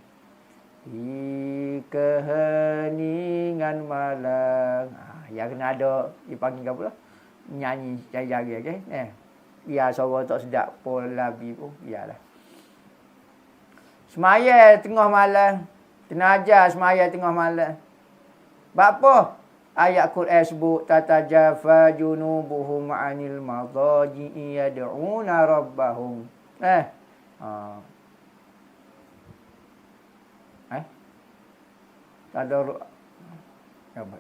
Di keheningan malam. Yang kena ada dipanggil apa pula? Nyanyi jari-jari okey. Biar suara tak sedap pun labi pun biarlah. Semaya tengah malam. Kena ajar semaya tengah malam. Sebab apa? Ayat Quran sebut tatajafa junubuhum 'anil madaji'i yad'una rabbahum. Ha.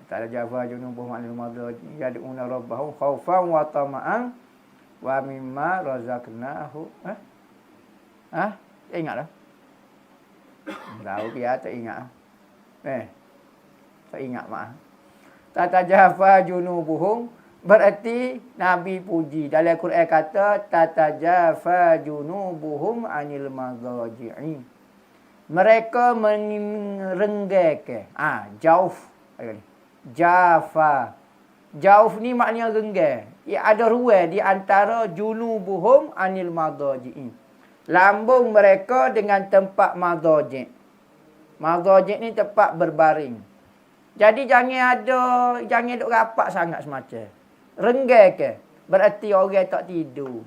Tatajafa junubuhum 'anil madaji'i yad'una rabbahum khaufan wa tama'an wa mimma razaqnahu. Ingat dah. Tahu dia tak ingat. Tak ingat maaf. Tatajafa junubuhum berarti Nabi puji. Dalam Quran kata tatajafa junubuhum 'anil madaji'i. Mereka merenggang. Jauh. Jafa. Jauh ni maknanya renggang. Ia ada ruang di antara junubuhum 'anil madaji'i. Lambung mereka dengan tempat madaji'. Madaji' ni tempat berbaring. Jadi jangan duk rapat sangat semacam. Renggang ke? Berarti orang tak tidur.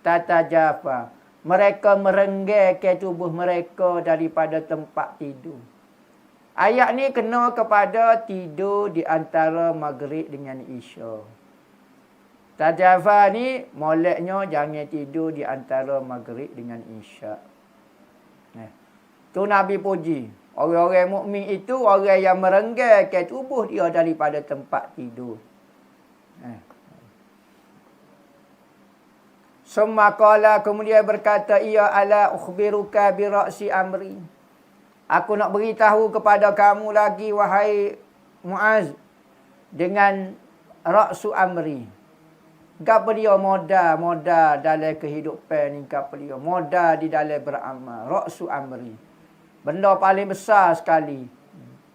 Tatajafa. Mereka merenggang ke tubuh mereka daripada tempat tidur. Ayat ni kena kepada tidur di antara maghrib dengan isya. Tatajafa ni moleknya jangan tidur di antara maghrib dengan isya. Tu Nabi puji. Orang-orang mukmin itu orang yang merenggangkan tubuh dia daripada tempat tidur. Summa qala, kemudian berkata, ia ala ukhbiruka bi ra'si amri. Aku nak beritahu kepada kamu lagi wahai Muaz dengan ra'su amri. Gapo dia modal dalam kehidupan ni, gapo dia modal di dalam beramal. Ra'su amri. Benda paling besar sekali.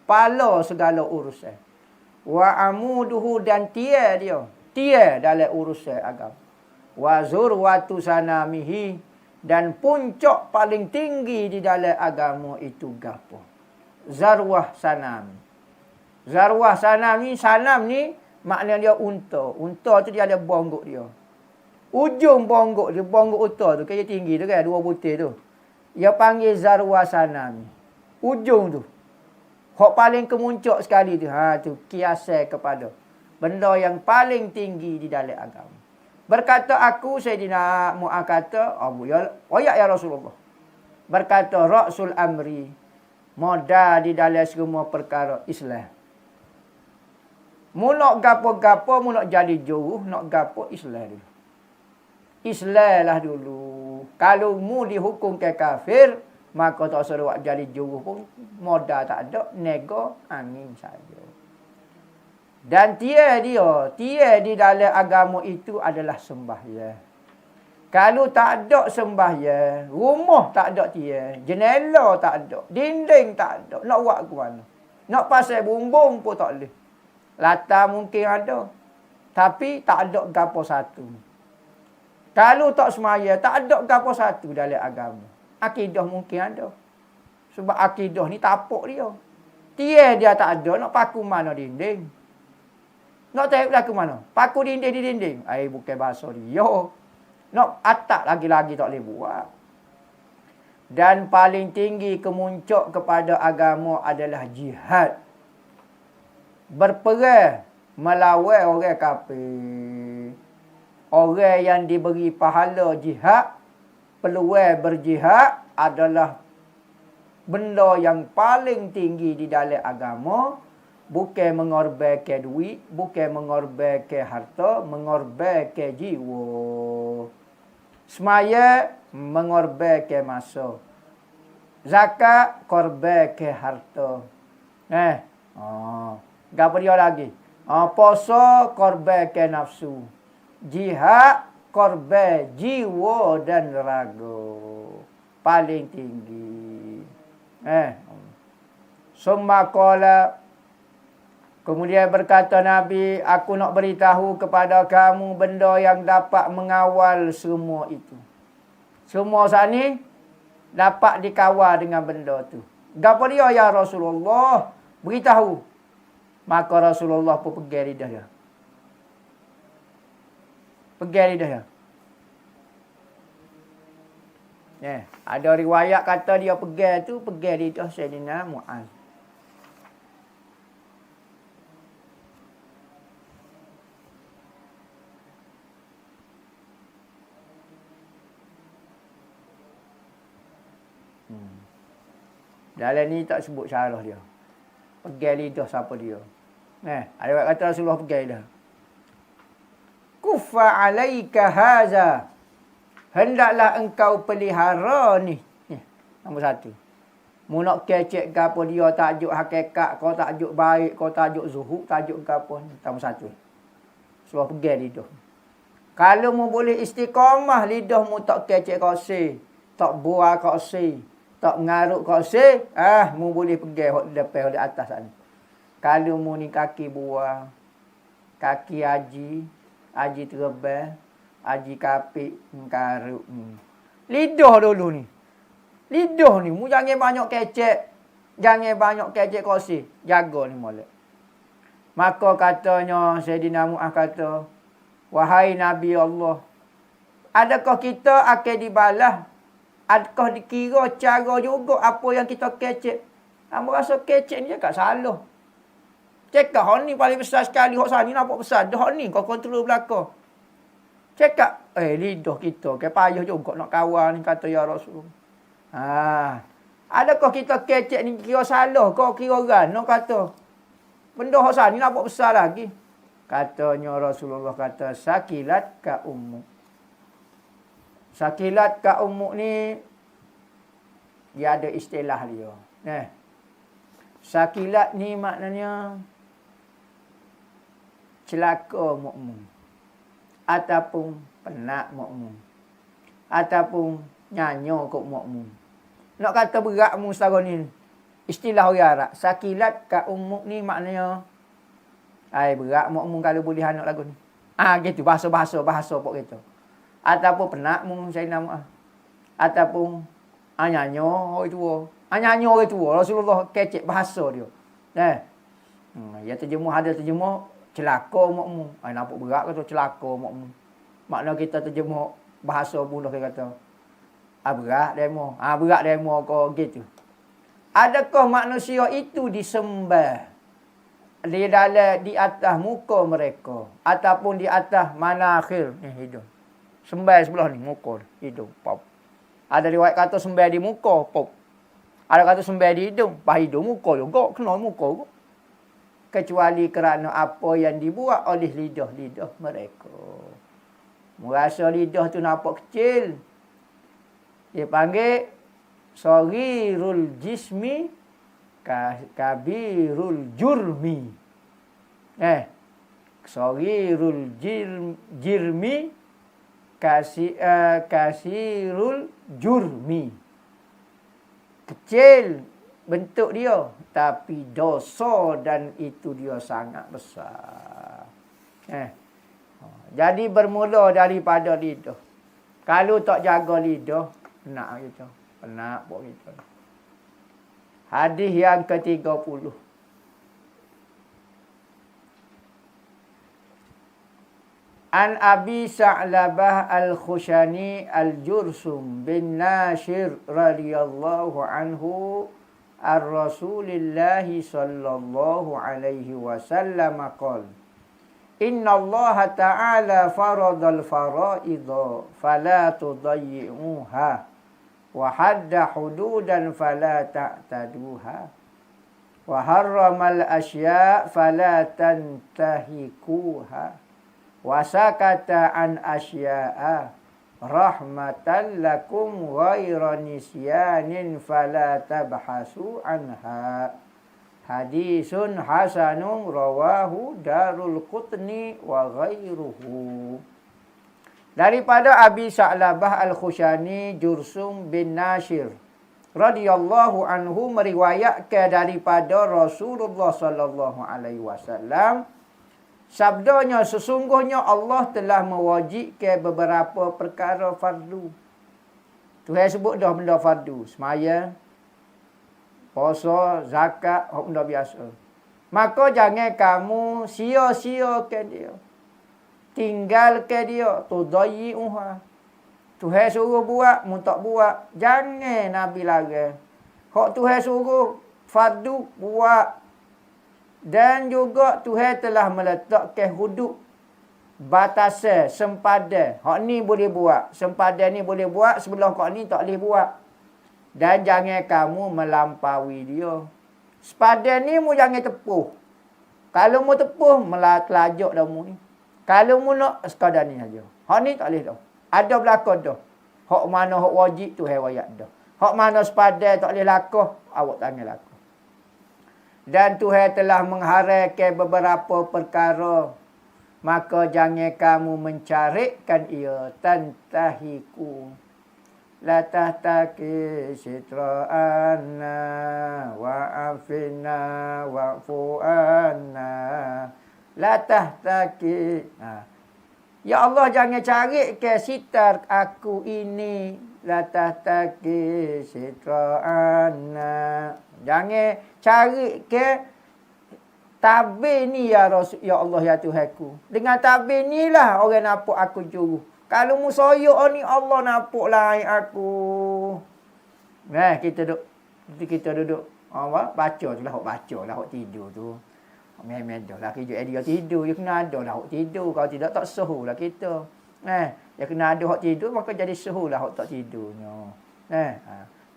Pala segala urusan. Wa amuduhu, dan tia dia. Tia dalam urusan agama. Wa zurwatu sanamihi, dan puncak paling tinggi di dalam agama itu gapo? Zarwah sanam. Zarwah sanam ni maknanya dia unta. Unta tu dia ada bonggok dia. Ujung bonggok dia, bonggok unta tu kayak tinggi tu kan, 2 butir tu. Dia panggil zarwa sanami. Ujung tu. Hak paling kemuncak sekali tu. Tu kiasai kepada benda yang paling tinggi di dalam agama. Berkata aku, Sayyidina Mu'az kata, ya Rasulullah. Berkata ra'sul amri, modal di dalam semua perkara Islam. Mu nak gapo-gapo, mu nak jadi jauh, nak gapo Islam dulu. Islam lah dulu. Kalau mu dihukum ke kafir, maka tak usah buat jadi juru pun. Modal tak ada, nego angin saja. Dan tia di dalam agama itu adalah sembahyang. Kalau tak ada sembahyang, rumah tak ada tia, jendela tak ada, dinding tak ada, nak buat ke mana? Nak pasang bumbung pun tak boleh. Latar mungkin ada, tapi tak ada gapo satu. Kalau tak semaya, tak ada gapo satu dalam agama. Akidah mungkin ada. Sebab akidah ni tapak dia. Dia tak ada, nak paku mana dinding? Nak tarik ke mana? Paku dinding di dinding. Bukan bahasa dia. Nak atap lagi-lagi tak boleh buat. Dan paling tinggi kemuncak kepada agama adalah jihad. Berperang melawan orang kafir. Orang yang diberi pahala jihad, peluang berjihad adalah benda yang paling tinggi di dalam agama. Bukan mengorbankan duit, bukan mengorbankan harta, mengorbankan jiwa. Semaya mengorbankan masa. Zakat korbankan harta. Gapo dia lagi? Puasa korbankan nafsu. Jihad korban jiwa dan raga. Paling tinggi. Summa qala, kemudian berkata Nabi, aku nak beritahu kepada kamu benda yang dapat mengawal semua itu. Semua saat ni dapat dikawal dengan benda tu. Gapo dia ya Rasulullah? Beritahu. Maka Rasulullah pun pegang lidah dia. Pegang lidah dia. Ada riwayat kata dia pegang tu, pegang lidah Sayyidina Mu'az. Dalam ni tak sebut syarah dia. Pegang lidah siapa dia. Ada orang kata Rasulullah pegang dah. Kuffa alaika haza. Hendaklah engkau pelihara ni. Nombor satu. Mu nak kecek ke apa dia, tajuk hakikat, kau tajuk baik, kau tajuk zuhud, tajuk ke apa. Nombor satu. Suruh pegang lidah. Kalau mu boleh istiqamah, lidah mu tak kecek kose, tak buah kose, tak mengarut kose, mu boleh pegang hok depan, hok di atas sana. Kalau mu ni kaki buah, kaki haji terbang, haji kapik, mengarut. Lidah dulu ni. Lidah ni, mu jangan banyak kecek. Jangan banyak kecek kose. Jaga ni molek. Maka katanya, Sayyidina Mu'az kata, wahai Nabi Allah, adakah kita akan dibalas? Adakah dikira cara juga apa yang kita kecek? Kamu rasa kecek ni cakap salah. Cakap, hak ni paling besar sekali. Hak sana ni nampak besar. Hak ni kau kontrol belakang. Cakap, lidah kita. Ke payah juga nak kawan ni, kata ya Rasulullah. Adakah kita kecek ni kira salah? Kau kira kan? Nak kata, benda hak sana ni nampak besar lagi. Katanya Rasulullah kata, sakilat ka ummuk. Sakilat ka ummuk ni, dia ada istilah dia. Sakilat ni maknanya celaka mukmu. Ataupun penat mukmu. Ataupun nyanyo kok mukmu. Nak kata beratmu setara ni. Istilah orang Arab. Sakilat ka ummuk ni maknanya berat mukmu kalau boleh anak lagu ni. Gitu bahasa pok gitu. Ataupun penat mu saya nama. Ataupun nyanyo orang tua. Nyanyo orang tua. Rasulullah kecek bahasa dia. Ya terjemah ada terjemah celaka mukmu. Nampak berat kata celaka mukmu. Makna kita terjemah bahasa bunuh dia kata. Berat demo. Berat demo kau gitu. Adakah manusia itu disembah di atas muka mereka ataupun di atas manakhir ni hidung. Sembah sebelah ni muka hidung pop. Ada riwayat kata sembah di muka pop. Ada kata sembah di hidung, hidung muka juga kena muka juga. Kecuali kerana apa yang dibuat oleh lidah-lidah mereka. Merasa lidah tu nampak kecil. Dia panggil saghirul jismi kabirul jurmi. Saghirul jirmi kasirul jurmi. Kecil bentuk dia, tapi dosa dan itu dia sangat besar. Jadi bermula daripada lidah. Kalau tak jaga lidah, penat kita. Penat buat kita. Hadis yang ke-30. An Abi Sa'labah Al-Khushani Al-Jursum bin Nashir radhiyallahu anhu ar-Rasulillah sallallahu alaihi wasallam qala Inna Allah ta'ala faradal fara'idha fala tudayyi'uha wa hadda hududan fala ta'taduha wa harramal asya' fala tantahikuha wa sakata an asya'a rahmatan lakum ghaira nisyanin fala tabhasu anha. Hadisun hasanun rawahu Darul Qutni wa ghairuhu. Daripada Abi Sa'labah Al-Khushani Jursum bin Nashir radhiyallahu anhu meriwayatkan daripada Rasulullah sallallahu alaihi wasallam, sabdanya, sesungguhnya Allah telah mewajibkan beberapa perkara fardu. Tuhan sebut dah benda fardu. Semaya, puasa, zakat, benda biasa. Maka jangan kamu sia-siakan dia. Tinggalkan dia. Tudayyi'uha. Tuhan suruh buat, mu tak buat. Jangan Nabi larang. Hak Tuhan suruh fardu, buat. Dan juga Tuhan telah meletakkan hudud, batasan, sempadan. Hak ni boleh buat. Sempadan ni boleh buat, sebelah kau ni tak boleh buat. Dan jangan kamu melampaui dia. Sepadan ni mu jangan tepuh. Kalau mu tepuh, telajak dah mu ni. Kalau mu nak, sekadar ni saja. Hak ni tak boleh dah. Ada berlaku dah. Hak mana hak wajib tu riwayat dah. Hak mana sepadan tak boleh lakuh, awak tangan lakuh. Dan Tuhan telah mengharaikan beberapa perkara. Maka jangan kamu mencarikan ia tantahiku. La tahtaki sitra'anna wa'afina wa'fu'anna. La tahtaki. Ya Allah, jangan cari ke sitar aku ini. La tahtaki sitra'anna. Jangan cari ke tabir ni ya Rasul, ya Allah ya Tuhanku. Dengan tabir ni lah orang nampak aku juru. Kalau mu soyok ni Allah nampak lain aku. Kita duduk baca tu lah, hok baca lah, hok tidur tu. Memang dah lah kerja dia tidur, dia kena ada lah hok tidur. Kalau tidak tak suhu lah kita. Dia kena ada hok tidur, maka jadi suhu lah hok tak tidurnya.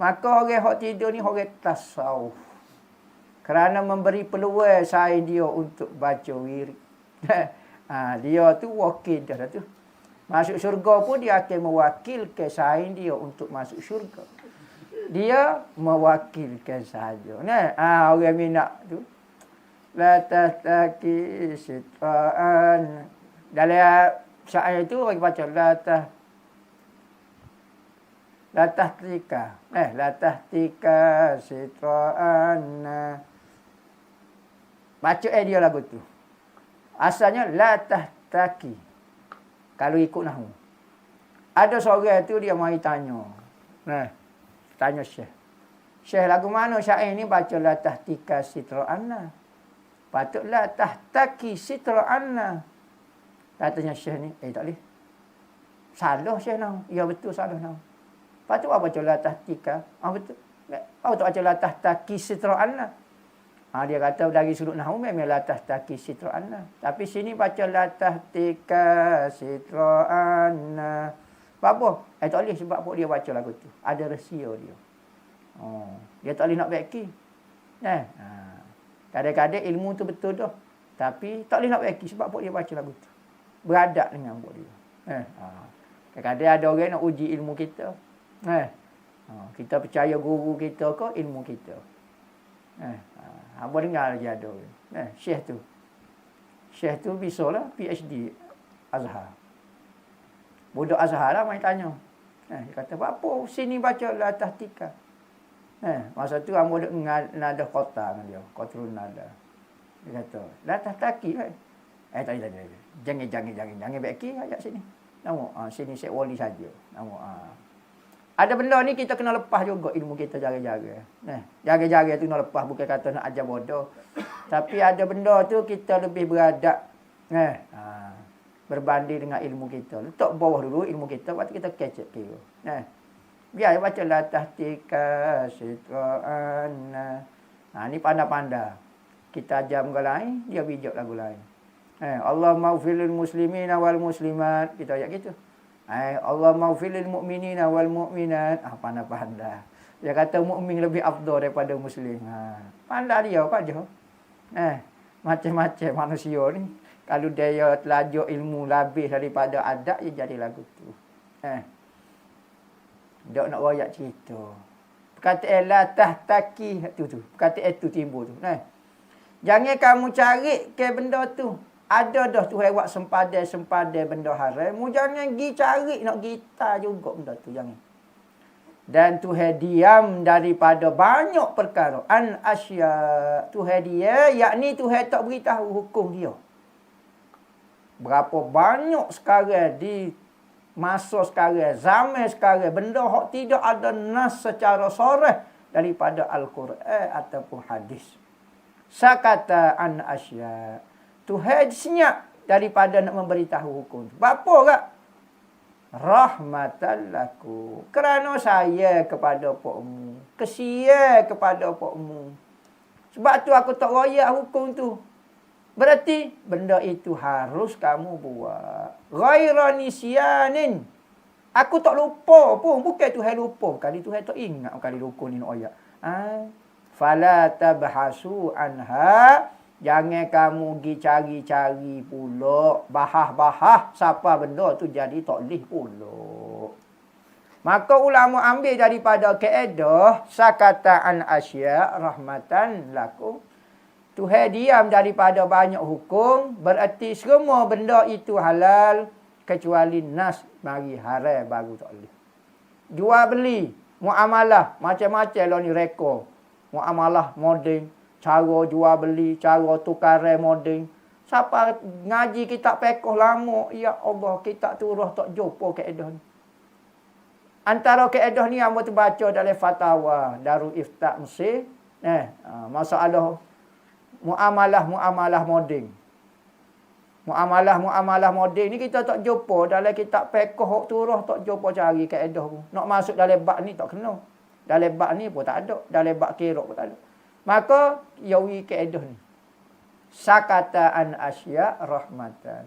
Maka orang hok tidur ni orang tasawuf. Kerana memberi peluang saya dia untuk baca wirid. Dia tu wakil dah tu. Masuk syurga pun dia akan mewakilkan sain dia untuk masuk syurga. Dia mewakilkan sahaja. Orang minat tu. La tahtaki sitra'an. Dalam syair tu orang baca la tahtika. La tahtika sitra'an. Baca dia lagu tu. Asalnya la tahtaki. Kalau ikut nahwu. Ada seorang tu dia mari tanya. Tanya Syekh. Syekh lagu mana syair ni baca la tahtika sitra'anna. Patutlah tahtaki sitra'anna. Katanya Syekh ni, tak boleh. Salah Syekh nahwu. Ya betul salah nahwu. Patut apa baca la tahtika? Betul. Apa tak baca la tahtaki sitra'anna? Dia kata dari sudut nahwu memang la tahtaki sitra'anna. Tapi sini baca la tahtika sitra'anna. Sebab apa? Tak boleh sebab apa dia baca lagu tu. Ada rahsia dia. Dia tak boleh nak beki. Kadang-kadang ilmu tu betul dah. Tapi tak boleh nak beki sebab apa dia baca lagu tu. Beradab dengan buat dia. Kadang-kadang ada orang nak uji ilmu kita. Kita percaya guru kita ke ilmu kita. Apa dengar lagi ada. Syekh tu bisalah PhD Azhar. Budak Azhar lah main tanya. Dia kata, apa sini baca la tahtika. Masa tu ambo duk nada kota dengan dia. Qatrun nada. Dia kata, la tahtaki kan. Tak ada. Jangan beki ayat sini. Nama sini Syekh Wali saja. Nama ada benda ni kita kena lepas juga ilmu kita jaga-jaga. Jaga-jaga tu kena lepas. Bukan kata nak ajar bodoh. Tapi ada benda tu kita lebih beradab. Berbanding dengan ilmu kita. Letak bawah dulu ilmu kita. Lepas tu kita kecek kira. Biar baca la tahtika sitra'anna. Ni pandai-pandai. Kita ajar muka lain. Dia bijak lagu lain. Allah maghfiril muslimina wal muslimat. Kita ayat gitu. Allah maghfiril mu'minina wal mu'minat. Pandai-pandai. Dia kata mukmin lebih afdal daripada muslim. Pandai dia apa je. Macam-macam manusia ni. Kalau dia telajar ilmu lebih daripada adab, dia jadi lagu tu. Dok nak royak cerita. Perkataan la tahtaki tu. Perkataan itu timbul tu. Jangan kamu cari ke benda tu. Ada dah tu lewat sempadan benda haram. Mu jangan pergi cari nak gitar juga benda tu. Jangan. Dan Tuhan diam daripada banyak perkara. An asya. Tuhan dia, yakni Tuhan tak beritahu hukum dia. Berapa banyak sekarang di masa sekarang, zaman sekarang, benda hak tidak ada nas secara soreh daripada Al-Quran ataupun hadis. Sakata an asya. Tuhan senyap daripada nak memberitahu hukum. Apa kak? Rahmatan laku. Kerana saya kepada pokmu. Kesian kepada pokmu. Sebab tu aku tak royak hukum tu. Berarti benda itu harus kamu buat. Ghaira nisyanin. Aku tak lupa pun. Bukan Tuhan lupa. Kali Tuhan tak ingat kali rukun ni nak ayat. Fala tabhasu anha. Jangan kamu pergi cari-cari pula. Bahah-bahah. Siapa benda tu jadi tak boleh pula. Maka ulama ambil daripada kaedah. Sakata'an asya rahmatan lakum. Tuhan diam daripada banyak hukum. Berarti semua benda itu halal. Kecuali nas mari haram baru tak boleh. Jual beli. Muamalah. Macam-macam lah ni rekod. Muamalah moden. Cara jual beli. Cara tukaran moden. Siapa ngaji kitab fiqh lama. Ya Allah. Kitab turah tak jumpa kaedah ni. Antara kaedah ni yang terbaca dalam fatwa Darul Ifta Mesir. Masalah muamalah moden. Muamalah moden ni kita tak jumpa dalam kitab fiqh hak turah tak jumpa cari kaedah pun. Nak masuk dalam bab ni tak kena. Dalam bab ni pun tak ada. Dalam bab qira'ah pun tak ada. Maka yawi kaedah ni. Sakata an asya rahmatan.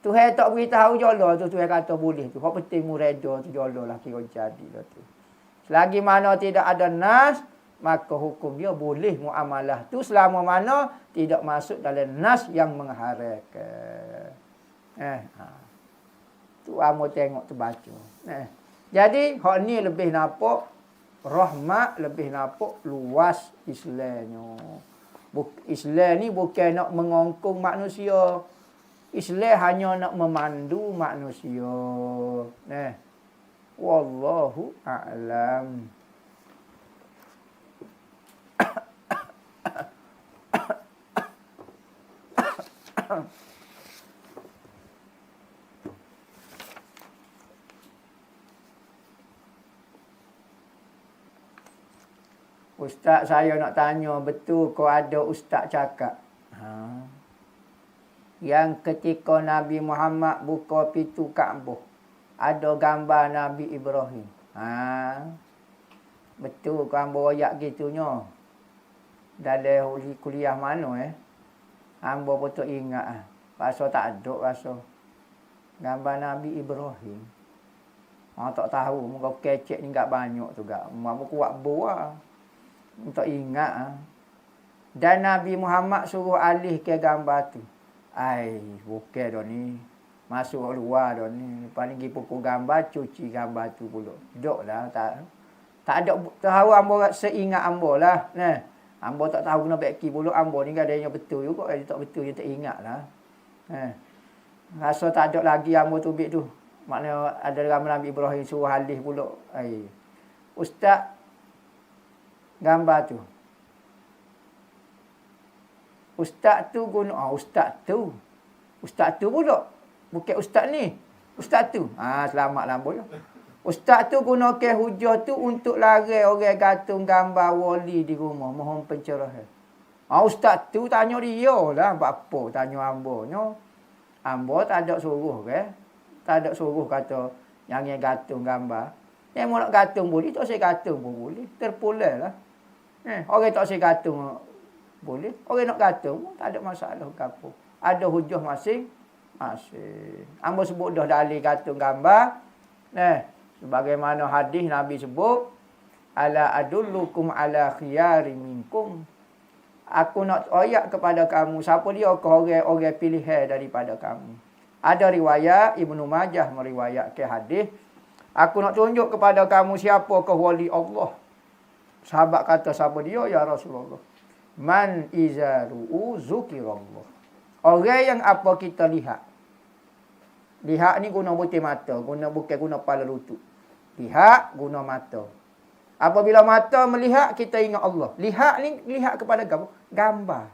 Tuhan tak beritahu jola tu Tuhan kata boleh tu. Hak penting mu reda tu jola lah kira jadi lah tu. Selagi mana tidak ada nas, maka hukum dia boleh muamalah tu selama mana tidak masuk dalam nas yang mengharamkan. Tu amo tengok tu baca. Jadi hak ni lebih nampak rahmat, lebih nampak luas Islamnya. Islam ni bukan nak mengongkong manusia. Islam hanya nak memandu manusia. Wallahu a'lam. Ustaz, saya nak tanya, betul kau ada ustaz cakap? Yang ketika Nabi Muhammad buka pintu Kaabah, ada gambar Nabi Ibrahim. Betul kau ambil ayat gitunya. Dalam kuliah mana Hamba pun tak ingat. Rasa tak ada rasa. Gambar Nabi Ibrahim. Tak tahu. Muka kecek ni tak banyak tu. Mama kuat buah. Tak ingat. Dan Nabi Muhammad suruh alih ke gambar tu. Bukan dah ni. Masuk luar dah ni. Lepas ni pergi pukul gambar, cuci gambar tu pula. Duk lah. Tak ada. Tahu hamba seingat hamba lah. Hamba tak tahu nak beki pula. Hamba ni kan ada yang betul juga. Dia tak betul, dia tak ingat lah. Rasa tak ada lagi hamba tu bik tu. Maknanya ada gambar Nabi Ibrahim suruh alih pula. Ustaz, gambar tu. Ustaz tu guna. Ustaz tu pula. Bukan ustaz ni. Ustaz tu. Selamatlah hamba. Ustaz tu guna ke hujah tu untuk lari orang gantung gambar wali di rumah. Mohon pencerahan. Ustaz tu tanya dia lah. Apa tanya hamba. Hamba tak ada suruh ke. Tak ada suruh kata yang gantung gambar. Yang mau nak gantung boleh. Tak saya gantung pun boleh. Terpulang lah. Orang tak saya gantung boleh. Orang nak gantung pun tak ada masalah ke apa. Ada hujah masing-masing. Hamba sebut dah dalil gantung gambar. Sebagaimana hadis Nabi sebut, ala adullukum ala khiyari minkum. Aku nak ayat kepada kamu, siapa dia ke orang pilihan daripada kamu. Ada riwayat Ibnu Majah meriwayatkan hadis, aku nak tunjuk kepada kamu siapa ke wali Allah. Sahabat kata, siapa dia ya Rasulullah? Man izaru'u zukirallah. Orang yang apa kita lihat. Lihat ni guna butir mata. Bukan guna kepala lutut. Lihat guna mata. Apabila mata melihat, kita ingat Allah. Lihat ni, lihat kepada gambar.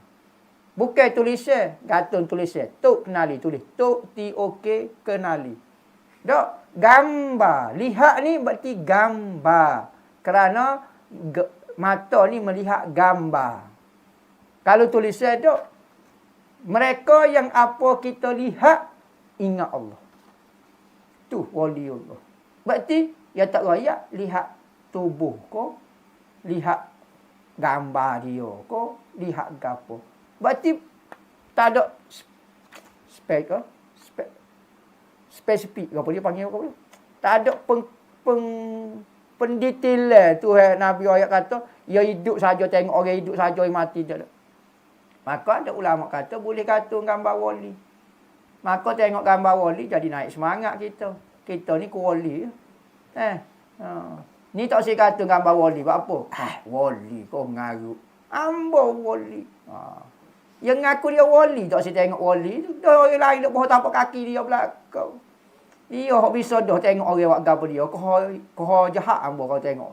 Bukan tulisan. Gantung tulisan. Tok kenali tulis. Tok T-O-K kenali. Tak. Gambar. Lihat ni berarti gambar. Kerana mata ni melihat gambar. Kalau tulisan tak. Mereka yang apa kita lihat, ingat Allah. Tu waliullah. Berarti, ya tak rakyat, lihat tubuh ko, lihat gambar dia ko, lihat gapo. Berarti, tak ada spesifik. Apa dia panggil apa? Tak ada pendetailan tu Nabi ayat kata, ya hidup saja tengok orang hidup saja yang mati tak ada. Maka ada ulama kata boleh kata gambar wali. Maka tengok gambar wali jadi naik semangat kita. Kita ni wali. Ni tak saya kata gambar wali buat apa? Wali kau ngarut. Ambo wali. Yang ngaku dia wali tak saya tengok wali tu. Dah orang lain duk bawah tapak kaki dia belakang. Dia hok bisa dah tengok orang buat gapo dia. Kau jahat ambo kau tengok.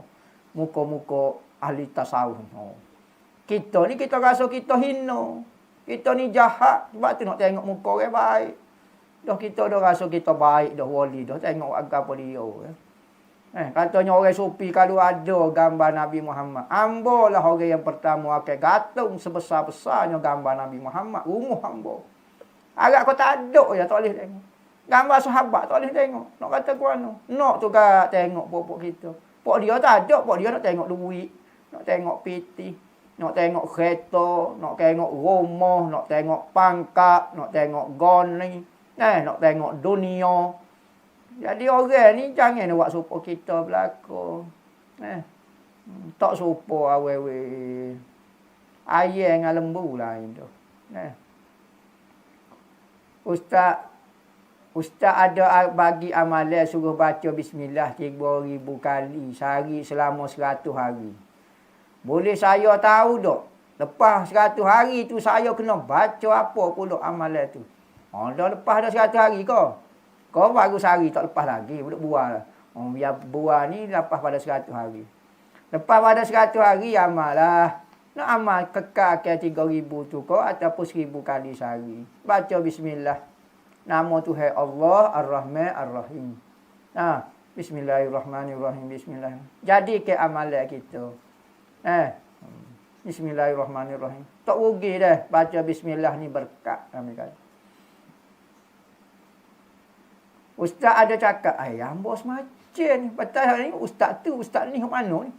Muka-muka ahli tasawuf. Kita ni kita rasa kita hina. Kita ni jahat. Sebab tu nak tengok muka orang baik. Dah kita dah rasa kita baik dah wali dah tengok gapo dia. Katanya orang sufi kalau ada gambar Nabi Muhammad. Ambo lah orang yang pertama akan gantung sebesar-besarnya gambar Nabi Muhammad. Rumah ambo. Agak kau tak ada ya tak boleh tengok. Gambar sahabat tak boleh tengok. Nak kata ku anu. Nak tu kan tengok pokok kita. Pok dia tak ada. Pok dia nak tengok duit. Nak tengok piti. Nak tengok kereta. Nak tengok rumah. Nak tengok pangkat. Nak tengok goni. Nak tengok dunia. Jadi orang ni jangan buat supaya kita berlaku. Tak supaya awe-awe. Ayah dengan lembu lah itu. Ustaz ada bagi amalan suruh baca bismillah 3,000 kali sehari selama 100 hari. Boleh saya tahu tak? Lepas 100 hari tu saya kena baca apa pula amalan tu. Dah lepas dah 100 hari kau. Kau baru sehari tak lepas lagi. Boleh buah lah. Biar buah ni lepas pada 100 hari. Lepas pada 100 hari amal lah. Nak amal kekal ke 3,000 tu kau ataupun 1,000 kali sehari. Baca bismillah. Nama Tuhan Allah Ar-Rahman Ar-Rahim. Bismillahirrahmanirrahim. Bismillah. Jadi ke amalan kita. Bismillahirrahmanirrahim. Tak rugi dah. Baca bismillah ni berkat. Kami kata. Ustaz ada cakap, bos macam ni. Betul ni ustaz ni mana ni?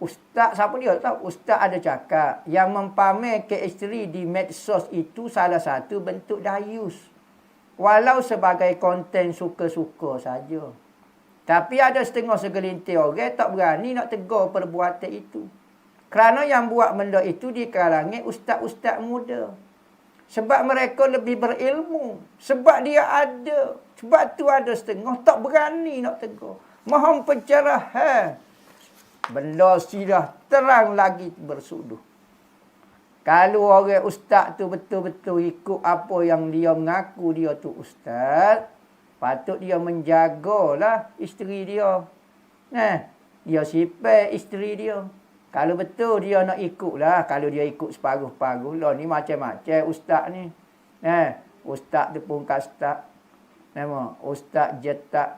Ustaz siapa dia tahu? Ustaz ada cakap yang mempamer ke isteri di medsos itu salah satu bentuk dayus. Walau sebagai konten suka-suka saja. Tapi ada setengah segelintir orang tak berani nak tegur perbuatan itu. Kerana yang buat benda itu di kalangan ustaz-ustaz muda. Sebab mereka lebih berilmu. Sebab dia ada. Sebab tu ada setengah tak berani nak tegur. Mohon pencerahan. Benda sudah terang lagi bersuduh. Kalau orang ustaz tu betul-betul ikut apa yang dia mengaku dia tu ustaz, patut dia menjagalah isteri dia. Dia sifat isteri dia. Kalau betul dia nak ikutlah, kalau dia ikut separuh-paruh lah ni macam-macam ustaz ni. Ustaz tu pun kasta. Nama ustaz jetak.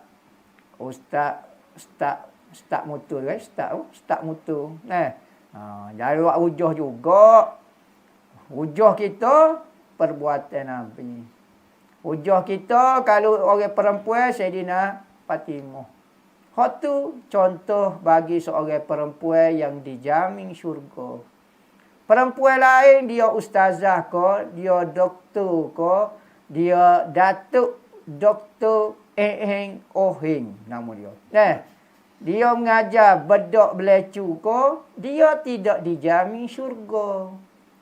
Ustaz mutu kan? Ustaz mutu. Jadi buat hujah juga. Hujah kita perbuatan Nabi. Hujah kita kalau orang perempuan Sayyidina Fatimah. Hak tu contoh bagi seorang perempuan yang dijamin syurga. Perempuan lain dia ustazah ko, dia doktor ko, dia datuk doktor Ohing nama dia. Dia mengajar bedak belecu ko, dia tidak dijamin syurga.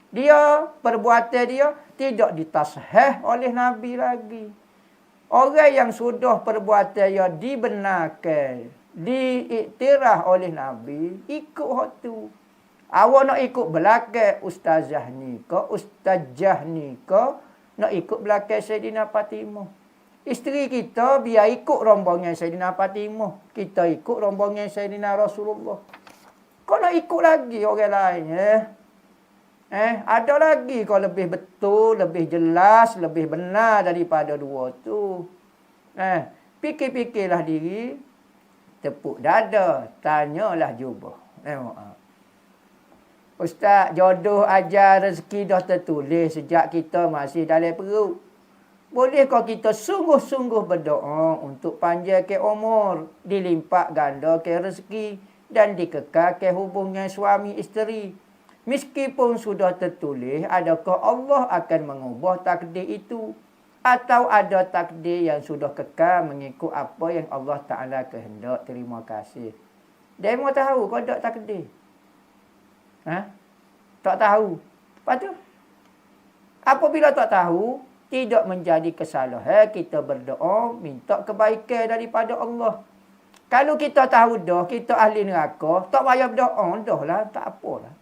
Dia perbuatan dia tidak ditasheh oleh Nabi lagi. Orang yang sudah perbuatan dia dibenarkan, diiktiraf oleh Nabi, ikut hak tu. Awak nak ikut belakang ustazah ni ke, ustazah ni ke, nak ikut belakang Sayyidina Fatimah. Isteri kita biar ikut rombongan Sayyidina Fatimah. Kita ikut rombongan Sayyidina Rasulullah. Kau nak ikut lagi orang lain, ada lagi kau lebih betul, lebih jelas, lebih benar daripada dua tu. Fikir-fikirlah diri, tepuk dada, tanyalah jubah. Ustaz, jodoh ajar rezeki dah tertulis sejak kita masih dalam perut. Bolehkah kita sungguh-sungguh berdoa untuk panjangkan umur, dilimpah gandakan rezeki dan dikekalkan hubungan suami isteri? Meskipun sudah tertulis, adakah Allah akan mengubah takdir itu? atau ada takdir yang sudah kekal mengikut apa yang Allah Ta'ala kehendak. Terima kasih. Demo tahu kau tak takdir. Tak tahu. Lepas tu, apabila tak tahu, tidak menjadi kesalahan kita berdoa, minta kebaikan daripada Allah. Kalau kita tahu dah, kita ahli neraka, tak payah berdoa, dah lah, tak apalah.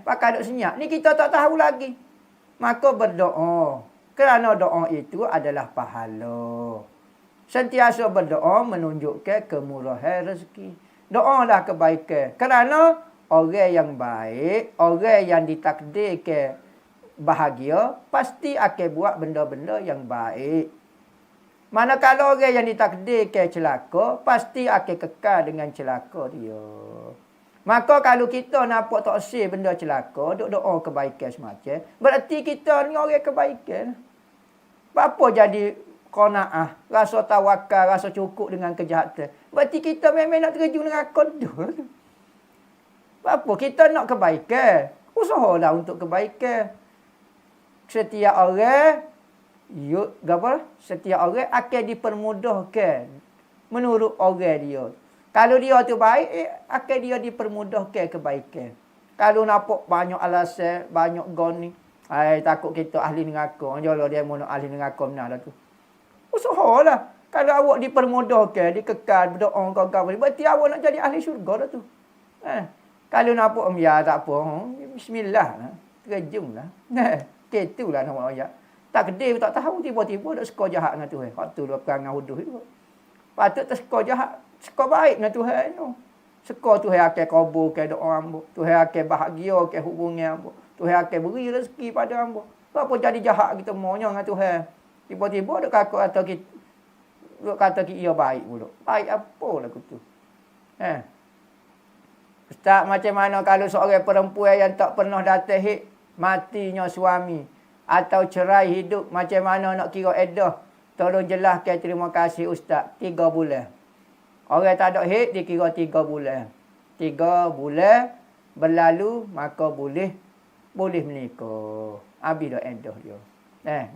Pakai duk senyap. Ni kita tak tahu lagi. Maka berdoa. Kerana doa itu adalah pahala. Sentiasa berdoa menunjukkan kemurahan rezeki. Doalah kebaikan. Kerana orang yang baik, orang yang ditakdirkan bahagia, pasti akan buat benda-benda yang baik. Manakala orang yang ditakdirkan celaka, pasti akan kekal dengan celaka dia. Maka kalau kita nampak tak sih benda celaka, duk doa kebaikan semacam, berarti kita ni orang kebaikan. Apa jadi qanaah, rasa tawakal, rasa cukup dengan kejahatan. Berarti kita memang nak terjun neraka dah. Apa kita nak kebaikan? Usahalah untuk kebaikan. Setiap orang setiap orang akan dipermudahkan menurut orang dia. Kalau dia tu baik, akan dia dipermudahkan kebaikan. Kalau nampak banyak alasan, banyak goni, takut kita ahli neraka. Janganlah dia mau nak ahli neraka benar dah tu. Usahalah. Kalau awak dipermudahkan, dikekal, berdoa kau berarti awak nak jadi ahli syurga dah tu. Kalau nampak ya tak apa, bismillah lah. Terjunlah. Ketulah nama ayat. Takdir tak tahu, tiba-tiba dak suka jahat dengan Tuhan. Hak tu lah perangai huduh itu. Patut tak suka jahat, suka baik dengan Tuhan tu. Suka Tuhan akan kabulkan doa hamba. Tuhan akan bahagiakan hubungan hamba. Tuhan akan beri rezeki pada hamba. Apa jadi jahat kita maunya dengan Tuhan. Tiba-tiba dak kata kita ia baik pula. Baik apalah tu. Ustaz, macam mana kalau seorang perempuan yang tak pernah datang matinya suami atau cerai hidup, macam mana nak kira iddah? Tolong jelaskan, terima kasih Ustaz. 3 bulan. Orang tak ada hid, dikira 3 bulan. 3 bulan berlalu, maka boleh menikah. Habis dah iddah dia.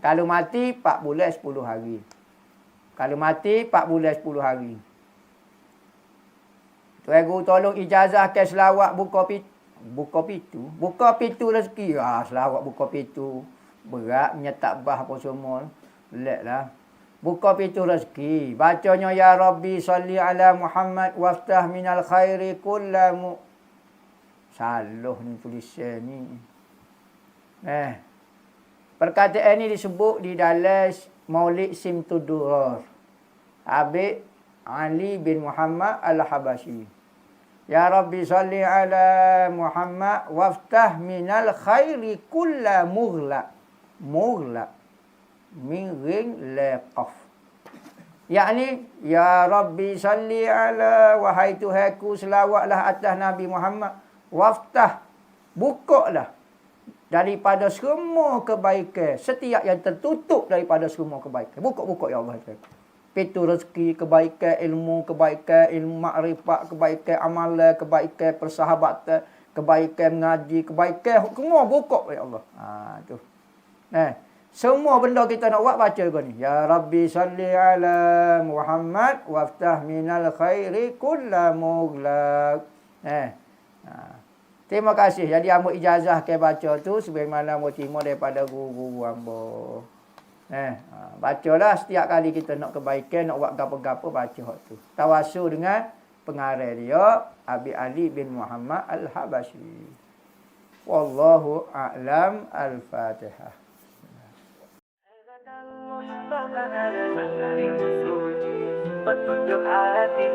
Kalau mati 4 bulan 10 hari. Kalau mati 4 bulan 10 hari. Tuan Guru tolong ijazahkan selawat buka pintu rezeki. Selawat buka pintu. Berat menyetak bah apa semua. Belatlah. Buka pintu rezeki. Bacanya ya Rabbi salli ala Muhammad waftah minal khairi kullamu. Salah ni tulisan ni. Perkataan ini disebut di dalam Maulid Simtud Durar. Habib Ali bin Muhammad Al-Habashi. Ya Rabbi salli ala Muhammad waftah minal khairi kulla mughlaq. Mughlaq. Min ring laqaf. Yakni, Ya Rabbi salli ala, wahai Tuhanku selawatlah atas Nabi Muhammad. Waftah. Bukalah. Daripada semua kebaikan. Setiap yang tertutup daripada semua kebaikan. Buka-buka ya Allah. Pintu rezeki, kebaikan ilmu makrifat, kebaikan amalan, kebaikan persahabatan, kebaikan mengaji, kebaikan semua buka ya Allah. Tu. Semua benda kita nak buat baca kau ni. Ya Rabbi salli ala Muhammad waftah minal khairi kulla mughlaq. Terima kasih. Jadi hamba ijazah ke baca tu sebagaimana hamba terima daripada guru-guru hamba. Bacalah setiap kali kita nak kebaikan, nak buat gapo-gapo, baca hak tu. Tawasul dengan pengarang dia Abi Ali bin Muhammad Al-Habashi. Wallahu a'lam. Al-Fatihah. Petunjuk hati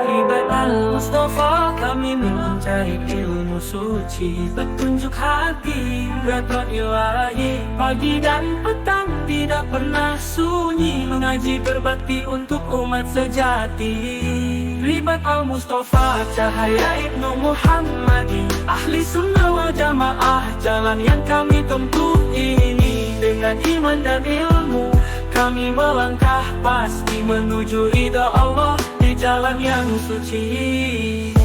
Hibat Al-Mustafa, kami mencari ilmu suci. Petunjuk hati Gatot ilahi, pagi dan petang tidak pernah sunyi. Mengaji berbakti untuk umat sejati. Ribat Al-Mustafa, cahaya Ibnu Muhammadi. Ahli sunnah wal jamaah, jalan yang kami tempuh ini. Dengan iman dan ilmu kami melangkah pasti menuju ridha Allah di jalan yang suci.